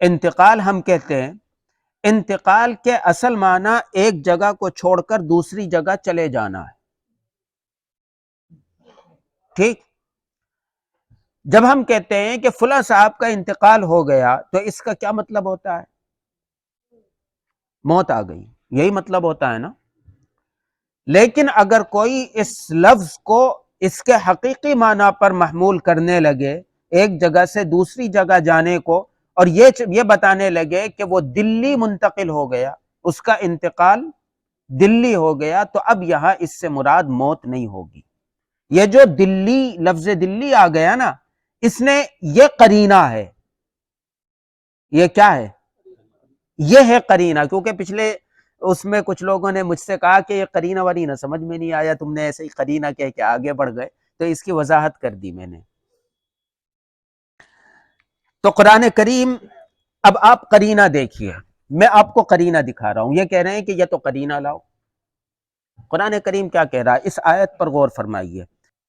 انتقال ہم کہتے ہیں، انتقال کے اصل معنی ایک جگہ کو چھوڑ کر دوسری جگہ چلے جانا ہے، ٹھیک؟ جب ہم کہتے ہیں کہ فلاں صاحب کا انتقال ہو گیا تو اس کا کیا مطلب ہوتا ہے؟ موت آ گئی، یہی مطلب ہوتا ہے نا۔ لیکن اگر کوئی اس لفظ کو اس کے حقیقی معنی پر محمول کرنے لگے، ایک جگہ سے دوسری جگہ جانے کو، اور یہ بتانے لگے کہ وہ دلی منتقل ہو گیا، اس کا انتقال دلی ہو گیا، تو اب یہاں اس سے مراد موت نہیں ہوگی۔ یہ جو دلی، لفظ دلی آ گیا نا، اس نے یہ قرینہ ہے۔ یہ کیا ہے؟ یہ ہے قرینہ، کیونکہ پچھلے اس میں کچھ لوگوں نے مجھ سے کہا کہ یہ قرینہ ورینہ سمجھ میں نہیں آیا، تم نے ایسے ہی قرینہ کہہ کے آگے بڑھ گئے، تو اس کی وضاحت کر دی میں نے۔ تو قرآن کریم، اب آپ قرینہ دیکھیے، میں آپ کو قرینہ دکھا رہا ہوں۔ یہ کہہ رہے ہیں کہ یہ تو قرینہ لاؤ، قرآن کریم کیا کہہ رہا ہے؟ اس آیت پر غور فرمائیے۔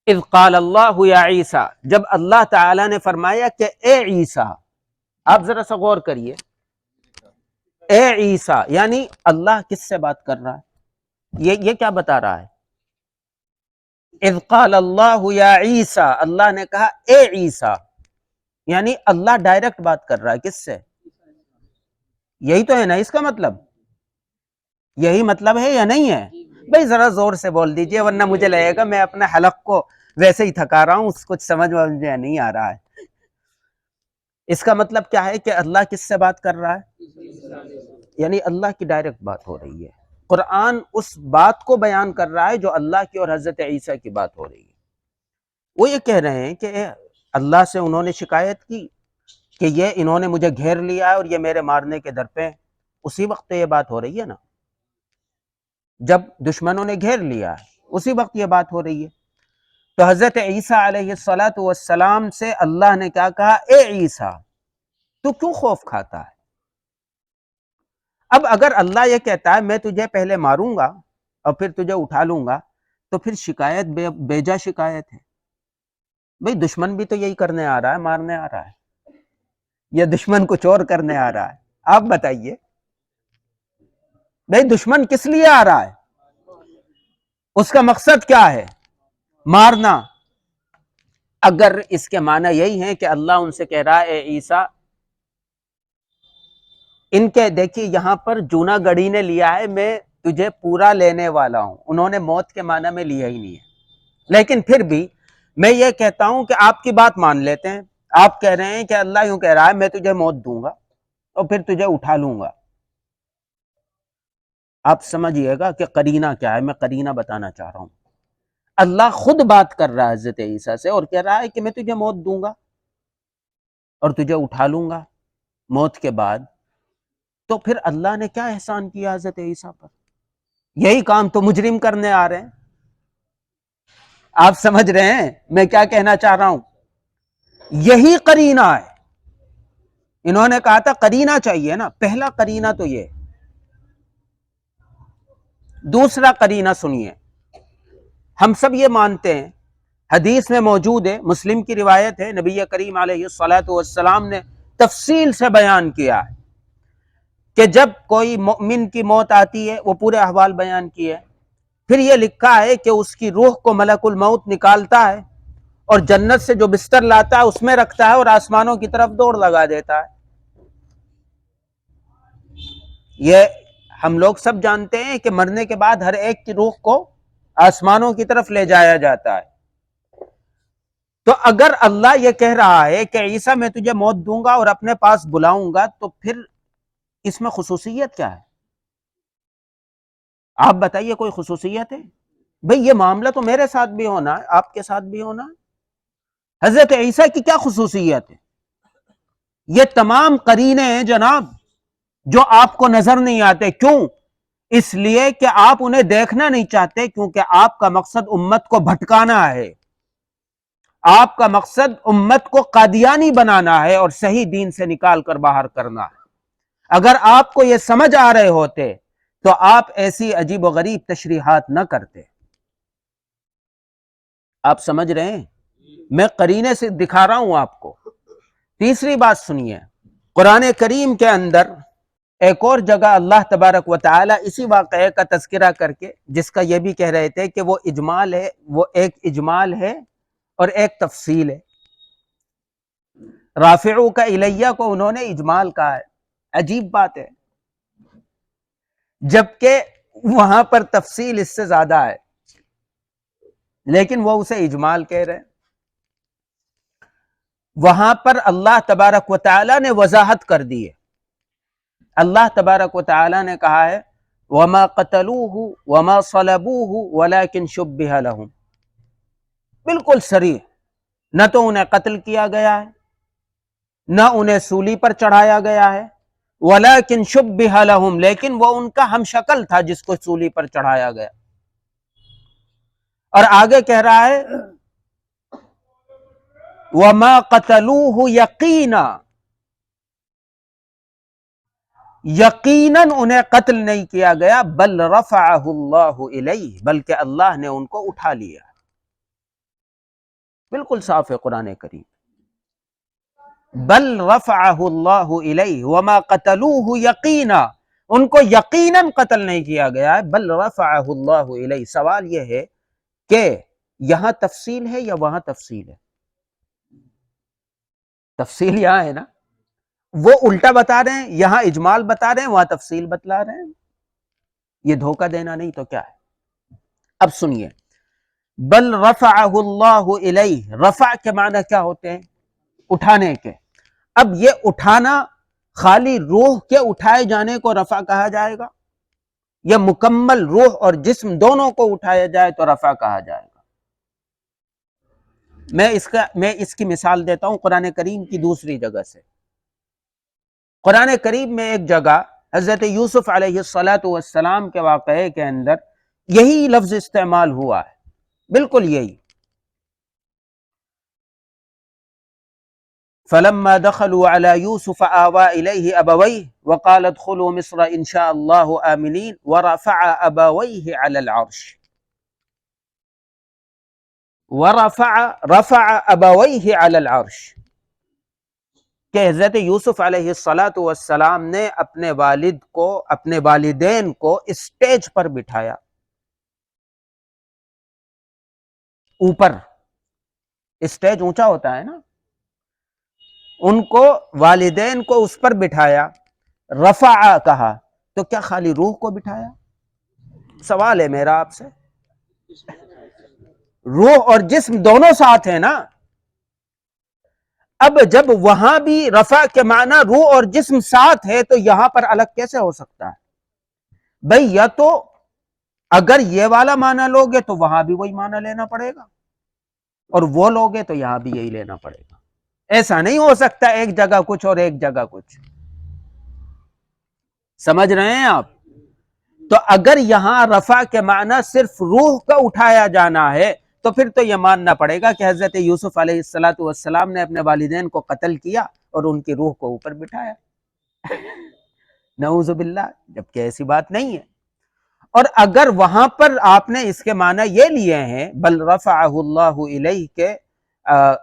اذ قال اللہ یا عیسیٰ، جب اللہ تعالی نے فرمایا کہ اے عیسیٰ، آپ ذرا سا غور کریے، اے عیسیٰ، یعنی اللہ کس سے بات کر رہا ہے؟ یہ کیا بتا رہا ہے؟ اذ قال اللہ یا عیسیٰ، اللہ نے کہا اے عیسیٰ، یعنی اللہ ڈائریکٹ بات کر رہا ہے کس سے؟ یہی تو ہے نا اس کا مطلب، یہی مطلب ہے یا نہیں ہے؟ بھئی ذرا زور سے بول دیجئے، ورنہ مجھے لگے گا میں اپنے حلق کو ویسے ہی تھکا رہا ہوں، کچھ سمجھ مجھے نہیں آ رہا ہے۔ اس کا مطلب کیا ہے کہ اللہ کس سے بات کر رہا ہے؟ یعنی اللہ کی ڈائریکٹ بات ہو رہی ہے. قرآن اس بات کو بیان کر رہا ہے جو اللہ کی اور حضرت عیسیٰ کی بات ہو رہی ہے. وہ یہ کہہ رہے ہیں کہ اللہ سے انہوں نے شکایت کی کہ یہ انہوں نے مجھے گھیر لیا ہے اور یہ میرے مارنے کے در پہ ہیں. اسی وقت یہ بات ہو رہی ہے نا، جب دشمنوں نے گھیر لیا ہے اسی وقت یہ بات ہو رہی ہے. تو حضرت عیسیٰ علیہ السلام سے اللہ نے کیا کہا؟ اے عیسیٰ تو کیوں خوف کھاتا ہے؟ اب اگر اللہ یہ کہتا ہے میں تجھے پہلے ماروں گا اور پھر تجھے اٹھا لوں گا، تو پھر شکایت بیجا شکایت ہے. بھئی دشمن بھی تو یہی کرنے آ رہا ہے، مارنے آ رہا ہے، یا دشمن کچھ اور کرنے آ رہا ہے؟ آپ بتائیے بھئی دشمن کس لیے آ رہا ہے؟ اس کا مقصد کیا ہے؟ مارنا. اگر اس کے معنی یہی ہے کہ اللہ ان سے کہہ رہا ہے اے عیسیٰ، ان کے دیکھیے یہاں پر جونا گڑھی نے لیا ہے میں تجھے پورا لینے والا ہوں، انہوں نے موت کے معنی میں لیا ہی نہیں ہے. لیکن پھر بھی میں یہ کہتا ہوں کہ آپ کی بات مان لیتے ہیں. آپ کہہ رہے ہیں کہ اللہ یوں کہہ رہا ہے میں تجھے موت دوں گا اور پھر تجھے اٹھا لوں گا. آپ سمجھئے گا کہ قرینہ کیا ہے. میں قرینہ بتانا چاہ رہا ہوں. اللہ خود بات کر رہا ہے حضرت عیسیٰ سے اور کہہ رہا ہے کہ میں تجھے موت دوں گا اور تجھے اٹھا لوں گا موت کے بعد. تو پھر اللہ نے کیا احسان کیا حضرت عیسیٰ پر؟ یہی کام تو مجرم کرنے آ رہے ہیں. آپ سمجھ رہے ہیں میں کیا کہنا چاہ رہا ہوں؟ یہی قرینہ ہے. انہوں نے کہا تھا قرینہ چاہیے نا، پہلا قرینہ تو یہ. دوسرا قرینہ سنیے. ہم سب یہ مانتے ہیں، حدیث میں موجود ہے، مسلم کی روایت ہے، نبی کریم علیہ السلام نے تفصیل سے بیان کیا ہے کہ جب کوئی مومن کی موت آتی ہے، وہ پورے احوال بیان کیے، پھر یہ لکھا ہے کہ اس کی روح کو ملک الموت نکالتا ہے اور جنت سے جو بستر لاتا ہے اس میں رکھتا ہے اور آسمانوں کی طرف دوڑ لگا دیتا ہے. یہ ہم لوگ سب جانتے ہیں کہ مرنے کے بعد ہر ایک کی روح کو آسمانوں کی طرف لے جایا جاتا ہے. تو اگر اللہ یہ کہہ رہا ہے کہ عیسیٰ میں تجھے موت دوں گا اور اپنے پاس بلاؤں گا، تو پھر اس میں خصوصیت کیا ہے؟ آپ بتائیے کوئی خصوصیت ہے؟ بھئی یہ معاملہ تو میرے ساتھ بھی ہونا ہے، آپ کے ساتھ بھی ہونا ہے. حضرت عیسیٰ کی کیا خصوصیت ہے؟ یہ تمام قرینے ہیں جناب جو آپ کو نظر نہیں آتے. کیوں؟ اس لیے کہ آپ انہیں دیکھنا نہیں چاہتے، کیونکہ آپ کا مقصد امت کو بھٹکانا ہے. آپ کا مقصد امت کو قادیانی بنانا ہے اور صحیح دین سے نکال کر باہر کرنا ہے. اگر آپ کو یہ سمجھ آ رہے ہوتے تو آپ ایسی عجیب و غریب تشریحات نہ کرتے. آپ سمجھ رہے ہیں؟ میں قرینے سے دکھا رہا ہوں آپ کو. تیسری بات سنیے. قرآن کریم کے اندر ایک اور جگہ اللہ تبارک و تعالی اسی واقعے کا تذکرہ کر کے، جس کا یہ بھی کہہ رہے تھے کہ وہ اجمال ہے، وہ ایک اجمال ہے اور ایک تفصیل ہے. رافعو کا الیہ کو انہوں نے اجمال کہا ہے. عجیب بات ہے، جبکہ وہاں پر تفصیل اس سے زیادہ ہے، لیکن وہ اسے اجمال کہہ رہے ہیں. وہاں پر اللہ تبارک و تعالی نے وضاحت کر دی ہے. اللہ تبارک و تعالی نے کہا ہے وَمَا قَتَلُوهُ وَمَا صَلَبُوهُ وَلَكِنْ شُبِّهَ لَهُمْ. بالکل صریح، نہ تو انہیں قتل کیا گیا ہے نہ انہیں سولی پر چڑھایا گیا ہے، وَلَكِنْ شُبِّهَ لَهُمْ، لیکن وہ ان کا ہم شکل تھا جس کو سولی پر چڑھایا گیا. اور آگے کہہ رہا ہے وَمَا قَتَلُوهُ يَقِينًا، یقیناً انہیں قتل نہیں کیا گیا، بل رفعہ اللہ الیہ، بلکہ اللہ نے ان کو اٹھا لیا. بالکل صاف ہے قرآن کریم. بل رفعہ اللہ الیہ وما قتلوہ یقینا، ان کو یقیناً قتل نہیں کیا گیا ہے، بل رفعہ اللہ الیہ. سوال یہ ہے کہ یہاں تفصیل ہے یا وہاں تفصیل ہے؟ تفصیل یہاں ہے نا، وہ الٹا بتا رہے ہیں، یہاں اجمال بتا رہے ہیں، وہاں تفصیل بتلا رہے ہیں. یہ دھوکہ دینا نہیں تو کیا ہے؟ اب سنیے. بل رفعہ اللہ الیہ، رفع کے معنی کیا ہوتے ہیں؟ اٹھانے کے. اب یہ اٹھانا خالی روح کے اٹھائے جانے کو رفع کہا جائے گا یا مکمل روح اور جسم دونوں کو اٹھایا جائے تو رفع کہا جائے گا؟ میں اس کی مثال دیتا ہوں قرآن کریم کی دوسری جگہ سے۔ قرآن کریم میں ایک جگہ حضرت یوسف علیہ السلام کے واقعے کے اندر یہی لفظ استعمال ہوا ہے، بالکل یہی۔ فلما دخلوا على يوسف آوى إليه أبويه وقال ادخلوا مصر إن شاء الله آمنين ورفع أبويه على العرش رفع أبويه على العرش، کہ حضرت یوسف علیہ السلام نے اپنے والد کو، اپنے والدین کو اسٹیج پر بٹھایا، اوپر۔ اسٹیج اونچا ہوتا ہے نا، ان کو والدین کو اس پر بٹھایا، رفع کہا تو کیا خالی روح کو بٹھایا؟ سوال ہے میرا آپ سے۔ روح اور جسم دونوں ساتھ ہیں نا۔ اب جب وہاں بھی رفع کے معنی روح اور جسم ساتھ ہے تو یہاں پر الگ کیسے ہو سکتا ہے؟ بھئی یا تو اگر یہ والا معنی لوگے تو وہاں بھی وہی معنی لینا پڑے گا، اور وہ لوگے تو یہاں بھی یہی لینا پڑے گا۔ ایسا نہیں ہو سکتا ایک جگہ کچھ اور ایک جگہ کچھ۔ سمجھ رہے ہیں آپ؟ تو اگر یہاں رفع کے معنی صرف روح کا اٹھایا جانا ہے تو پھر تو یہ ماننا پڑے گا کہ حضرت یوسف علیہ السلام نے اپنے والدین کو قتل کیا اور ان کی روح کو اوپر بٹھایا۔ نعوذ باللہ، جبکہ ایسی بات نہیں ہے۔ اور اگر وہاں پر آپ نے اس کے معنی یہ لیے ہیں بل رفعہ اللہ الیہ کے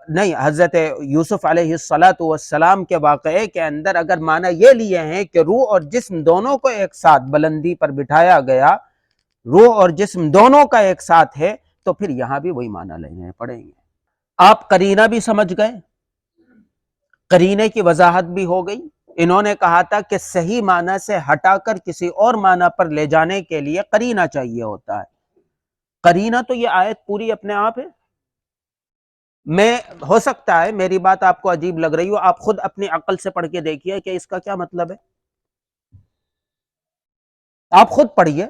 نہیں، حضرت یوسف علیہ السلام کے واقعے کے اندر اگر معنی یہ لیے ہیں کہ روح اور جسم دونوں کو ایک ساتھ بلندی پر بٹھایا گیا، روح اور جسم دونوں کا ایک ساتھ ہے، تو پھر یہاں بھی وہی معنی لینے پڑیں گے۔ آپ قرینہ بھی سمجھ گئے، قرینے کی وضاحت بھی ہو گئی۔ انہوں نے کہا تھا کہ صحیح معنی سے ہٹا کر کسی اور معنی پر لے جانے کے لیے قرینہ چاہیے ہوتا ہے۔ قرینہ تو یہ آیت پوری اپنے آپ ہے۔ میں ہو سکتا ہے میری بات آپ کو عجیب لگ رہی ہو، آپ خود اپنی عقل سے پڑھ کے دیکھیے کہ اس کا کیا مطلب ہے۔ آپ خود پڑھیے۔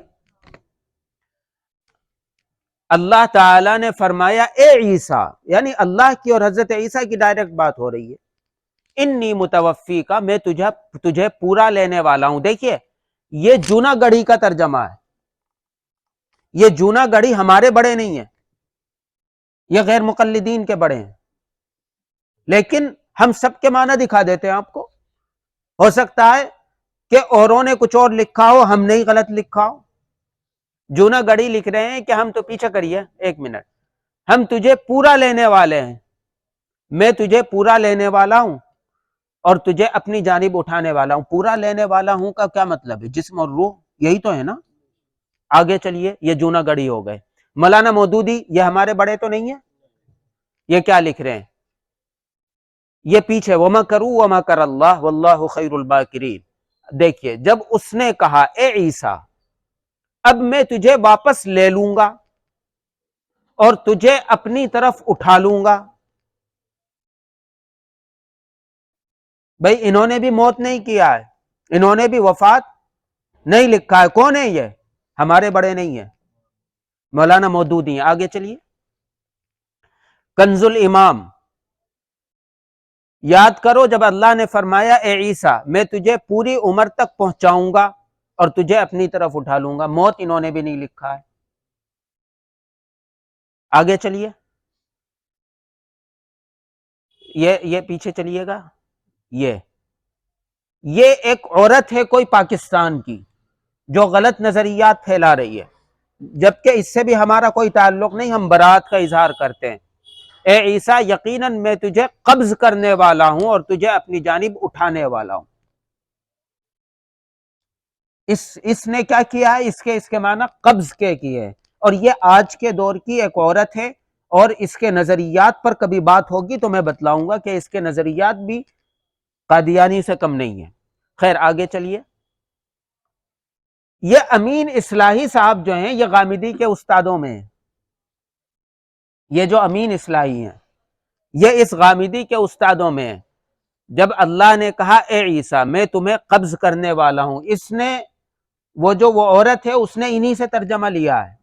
اللہ تعالیٰ نے فرمایا اے عیسیٰ، یعنی اللہ کی اور حضرت عیسیٰ کی ڈائریکٹ بات ہو رہی ہے، انی متوفی کا، میں تجھے پورا لینے والا ہوں۔ دیکھیے یہ جونا گڑھی کا ترجمہ ہے، یہ جونا گڑھی ہمارے بڑے نہیں ہیں، یہ غیر مقلدین کے بڑے ہیں، لیکن ہم سب کے معنی دکھا دیتے ہیں آپ کو۔ ہو سکتا ہے کہ اوروں نے کچھ اور لکھا ہو، ہم نے ہی غلط لکھا ہو۔ جونا گڑھی لکھ رہے ہیں کہ ہم تو پیچھے کریے ایک منٹ، ہم تجھے پورا لینے والے ہیں، میں تجھے پورا لینے والا ہوں اور تجھے اپنی جانب اٹھانے والا ہوں۔ پورا لینے والا ہوں کا کیا مطلب ہے؟ جسم اور روح، یہی تو ہے نا۔ آگے چلیے، یہ جونا گڑھی ہو گئے۔ مولانا مودودی یہ ہمارے بڑے تو نہیں ہیں، یہ کیا لکھ رہے ہیں؟ یہ پیچھے وَمَكَرُوا وَمَكَرَ اللَّهُ وَاللَّهُ خَيْرُ الْمَاكِرِينَ۔ دیکھیے جب اس نے کہا اے عیسیٰ اب میں تجھے واپس لے لوں گا اور تجھے اپنی طرف اٹھا لوں گا، بھئی انہوں نے بھی موت نہیں کیا ہے، انہوں نے بھی وفات نہیں لکھا ہے۔ کون ہے یہ؟ ہمارے بڑے نہیں ہیں، مولانا مودودی ہیں۔ آگے چلیے، کنز الامام، یاد کرو جب اللہ نے فرمایا اے عیسیٰ میں تجھے پوری عمر تک پہنچاؤں گا اور تجھے اپنی طرف اٹھا لوں گا، موت انہوں نے بھی نہیں لکھا ہے۔ آگے چلیے، یہ پیچھے چلیے گا، یہ ایک عورت ہے کوئی پاکستان کی جو غلط نظریات پھیلا رہی ہے، جبکہ اس سے بھی ہمارا کوئی تعلق نہیں، ہم برات کا اظہار کرتے ہیں۔ اے عیسیٰ یقیناً میں تجھے قبض کرنے والا ہوں اور تجھے اپنی جانب اٹھانے والا ہوں۔ اس نے کیا کیا ہے؟ اس کے معنی قبض کے کیے، اور یہ آج کے دور کی ایک عورت ہے، اور اس کے نظریات پر کبھی بات ہوگی تو میں بتلاؤں گا کہ اس کے نظریات بھی قادیانی سے کم نہیں ہیں۔ خیر آگے چلیے، یہ امین اصلاحی صاحب جو ہیں یہ غامدی کے استادوں میں ہیں، یہ جو امین اصلاحی ہیں یہ اس غامدی کے استادوں میں ہیں۔ جب اللہ نے کہا اے عیسیٰ میں تمہیں قبض کرنے والا ہوں، اس نے وہ عورت ہے اس نے انہی سے ترجمہ لیا ہے،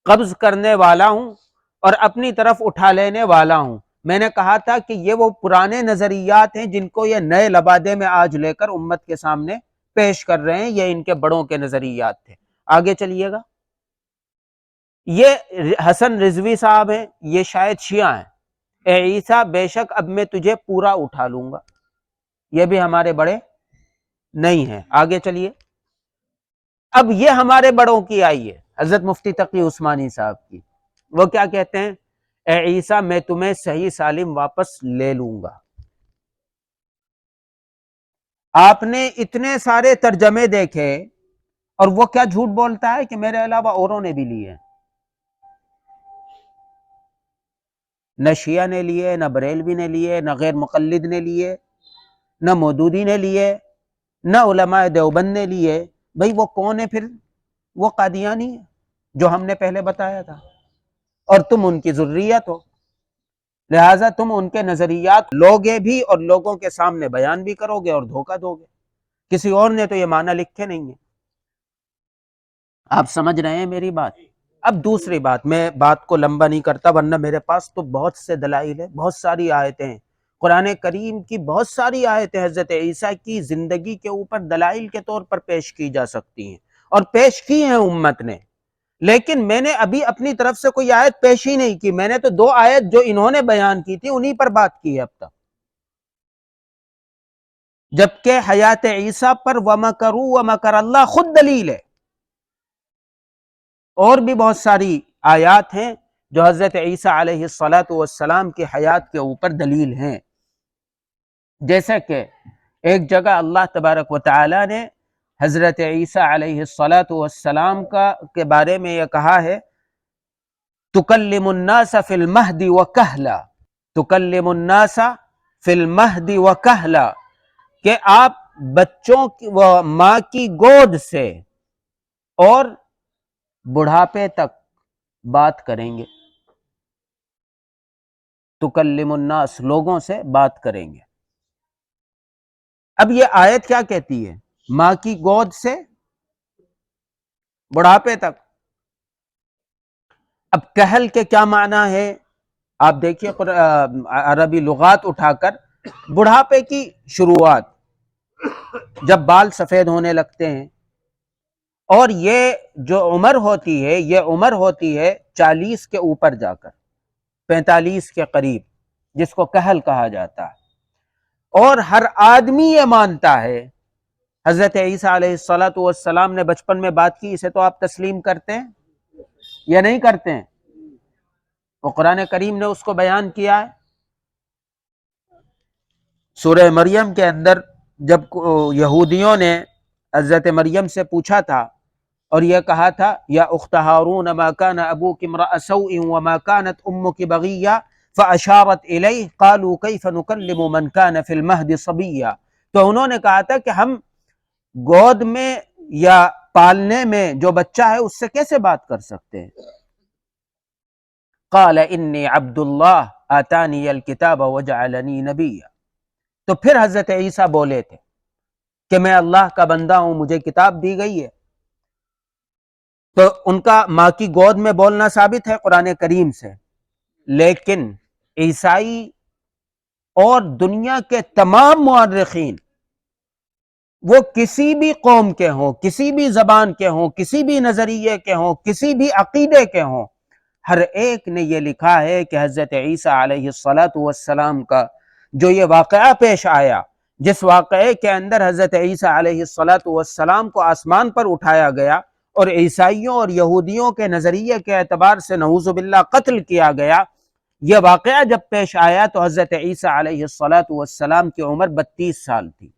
قبض کرنے والا ہوں اور اپنی طرف اٹھا لینے والا ہوں۔ میں نے کہا تھا کہ یہ وہ پرانے نظریات ہیں جن کو یہ نئے لبادے میں آج لے کر امت کے سامنے پیش کر رہے ہیں، یہ ان کے بڑوں کے نظریات تھے۔ آگے چلیے گا، یہ حسن رضوی صاحب ہیں، یہ شاید شیعہ ہیں۔ اے عیسیٰ بے شک اب میں تجھے پورا اٹھا لوں گا، یہ بھی ہمارے بڑے نہیں ہیں۔ آگے چلیے، اب یہ ہمارے بڑوں کی آئی ہے، حضرت مفتی تقی عثمانی صاحب کی۔ وہ کیا کہتے ہیں؟ اے عیسیٰ میں تمہیں صحیح سالم واپس لے لوں گا۔ آپ نے اتنے سارے ترجمے دیکھے اور وہ کیا جھوٹ بولتا ہے کہ میرے علاوہ اوروں نے بھی لیے، نہ شیعہ نے لیے، نہ بریلوی نے لیے، نہ غیر مقلد نے لیے، نہ مودودی نے لیے، نہ علماء دیوبند نے لیے۔ بھئی وہ کون ہے پھر؟ وہ قادیانی ہے جو ہم نے پہلے بتایا تھا، اور تم ان کی ذریت ہو، لہٰذا تم ان کے نظریات لوگے بھی اور لوگوں کے سامنے بیان بھی کرو گے اور دھوکہ دو گے۔ کسی اور نے تو یہ معنی لکھے نہیں ہیں۔ آپ سمجھ رہے ہیں میری بات؟ اب دوسری بات، میں بات کو لمبا نہیں کرتا ورنہ میرے پاس تو بہت سے دلائل ہیں، بہت ساری آیتیں ہیں، قرآن کریم کی بہت ساری آیتیں حضرت عیسیٰ کی زندگی کے اوپر دلائل کے طور پر پیش کی جا سکتی ہیں، اور پیش کی ہیں امت نے، لیکن میں نے ابھی اپنی طرف سے کوئی آیت پیش ہی نہیں کی۔ میں نے تو 2 آیت جو انہوں نے بیان کی تھی انہی پر بات کی ہے اب تک، جبکہ حیات عیسیٰ پر وَمَكَرُوا وَمَكَرَ اللَّهُ خود دلیل ہے۔ اور بھی بہت ساری آیات ہیں جو حضرت عیسیٰ علیہ السلام کی حیات کے اوپر دلیل ہیں، جیسا کہ ایک جگہ اللہ تبارک و تعالی نے حضرت عیسیٰ علیہ السلام کے بارے میں یہ کہا ہے، تکلم الناس فی المہد وکہلا، تکلم الناس فی المہد وکہلا، کہ آپ بچوں کی ماں کی گود سے اور بڑھاپے تک بات کریں گے، تکلم الناس لوگوں سے بات کریں گے۔ اب یہ آیت کیا کہتی ہے؟ ماں کی گود سے بڑھاپے تک۔ اب کہل کے کیا معنی ہے؟ آپ دیکھیے عربی لغات اٹھا کر، بڑھاپے کی شروعات، جب بال سفید ہونے لگتے ہیں، اور یہ جو عمر ہوتی ہے یہ عمر ہوتی ہے 40 کے اوپر جا کر 45 کے قریب، جس کو کہل کہا جاتا ہے۔ اور ہر آدمی یہ مانتا ہے، حضرت عیسیٰ علیہ السلام نے بچپن میں بات کی، اسے تو آپ تسلیم کرتے ہیں یا نہیں کرتے ہیں؟ وہ قرآن کریم نے اس کو بیان کیا ہے۔ سورہ مریم کے اندر جب یہودیوں نے حضرت مریم سے پوچھا تھا اور یہ کہا تھا، یا اخت ہارون ما کان ابوک امرأ سوء وما کانت امک بغیہ فاشارت الیہ قالوا کیف نکلم من کان فی المہد صبیا، تو انہوں نے کہا تھا کہ ہم گود میں یا پالنے میں جو بچہ ہے اس سے کیسے بات کر سکتے ہیں؟ قال انی عبد اللہ آتانی الکتاب وجعلنی نبیا، تو پھر حضرت عیسیٰ بولے تھے کہ میں اللہ کا بندہ ہوں، مجھے کتاب دی گئی ہے۔ تو ان کا ماں کی گود میں بولنا ثابت ہے قرآن کریم سے، لیکن عیسائی اور دنیا کے تمام مورخین، وہ کسی بھی قوم کے ہوں، کسی بھی زبان کے ہوں، کسی بھی نظریے کے ہوں، کسی بھی عقیدے کے ہوں، ہر ایک نے یہ لکھا ہے کہ حضرت عیسیٰ علیہ السلام کا جو یہ واقعہ پیش آیا، جس واقعے کے اندر حضرت عیسیٰ علیہ السلام کو آسمان پر اٹھایا گیا اور عیسائیوں اور یہودیوں کے نظریے کے اعتبار سے نعوذ باللہ قتل کیا گیا، یہ واقعہ جب پیش آیا تو حضرت عیسیٰ علیہ السلام کی عمر 32 سال تھی۔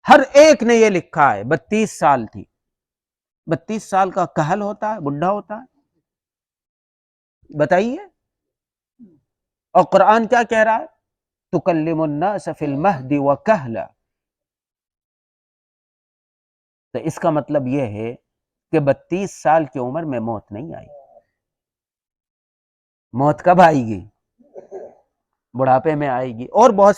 ہر ایک نے یہ لکھا ہے 32 سال تھی۔ 32 سال کا کہل ہوتا ہے، بڈھا ہوتا ہے؟ بتائیے۔ اور قرآن کیا کہہ رہا ہے؟ تکلم الناس فی المہد وکہلا۔ تو اس کا مطلب یہ ہے کہ 32 سال کی عمر میں موت نہیں آئی۔ موت کب آئے گی؟ بڑھاپے میں آئے گی، اور بہت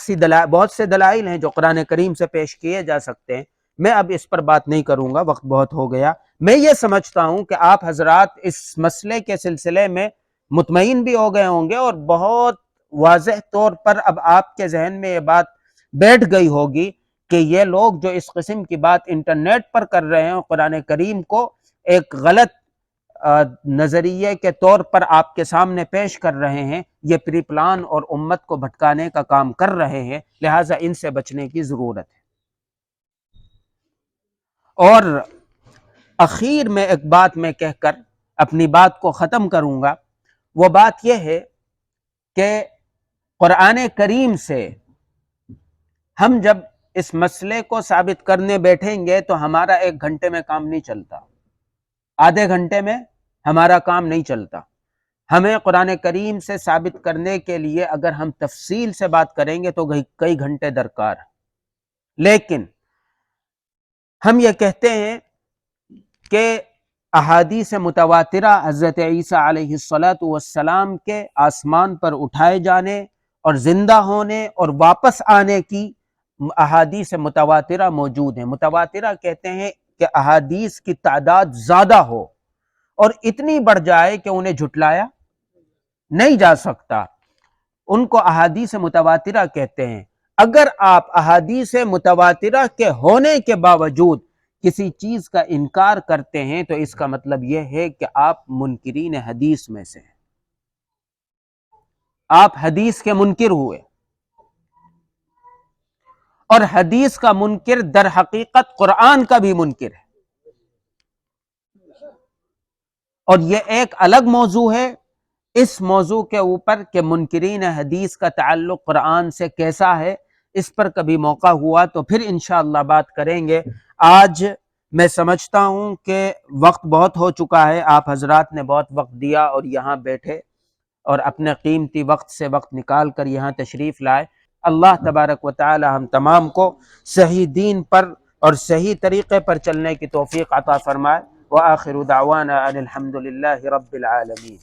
سے دلائل ہیں جو قرآن کریم سے پیش کیے جا سکتے ہیں. میں اب اس پر بات نہیں کروں گا، وقت بہت ہو گیا. میں یہ سمجھتا ہوں کہ آپ حضرات اس مسئلے کے سلسلے میں مطمئن بھی ہو گئے ہوں گے، اور بہت واضح طور پر اب آپ کے ذہن میں یہ بات بیٹھ گئی ہوگی کہ یہ لوگ جو اس قسم کی بات انٹرنیٹ پر کر رہے ہیں، قرآن کریم کو ایک غلط نظریے کے طور پر آپ کے سامنے پیش کر رہے ہیں، یہ پری پلان اور امت کو بھٹکانے کا کام کر رہے ہیں، لہٰذا ان سے بچنے کی ضرورت ہے. اور اخیر میں ایک بات میں کہہ کر اپنی بات کو ختم کروں گا. وہ بات یہ ہے کہ قرآن کریم سے ہم جب اس مسئلے کو ثابت کرنے بیٹھیں گے تو ہمارا 1 گھنٹے میں کام نہیں چلتا، آدھے گھنٹے میں ہمارا کام نہیں چلتا. ہمیں قرآن کریم سے ثابت کرنے کے لیے اگر ہم تفصیل سے بات کریں گے تو کئی گھنٹے درکار ہیں. لیکن ہم یہ کہتے ہیں کہ احادیث متواترہ حضرت عیسیٰ علیہ السلام کے آسمان پر اٹھائے جانے اور زندہ ہونے اور واپس آنے کی احادیث متواترہ موجود ہیں. متواترہ کہتے ہیں کہ احادیث کی تعداد زیادہ ہو اور اتنی بڑھ جائے کہ انہیں جھٹلایا نہیں جا سکتا، ان کو احادیث متواترہ کہتے ہیں. اگر آپ احادیث متواترہ کے ہونے کے باوجود کسی چیز کا انکار کرتے ہیں تو اس کا مطلب یہ ہے کہ آپ منکرین حدیث میں سے ہیں، آپ حدیث کے منکر ہوئے. اور حدیث کا منکر در حقیقت قرآن کا بھی منکر ہے، اور یہ ایک الگ موضوع ہے. اس موضوع کے اوپر کہ منکرین حدیث کا تعلق قرآن سے کیسا ہے، اس پر کبھی موقع ہوا تو پھر انشاءاللہ بات کریں گے. آج میں سمجھتا ہوں کہ وقت بہت ہو چکا ہے، آپ حضرات نے بہت وقت دیا اور یہاں بیٹھے اور اپنے قیمتی وقت سے وقت نکال کر یہاں تشریف لائے. اللہ تبارک و تعالی ہم تمام کو صحیح دین پر اور صحیح طریقے پر چلنے کی توفیق عطا فرمائے. وآخر دعوانا ان الحمد للہ رب العالمین.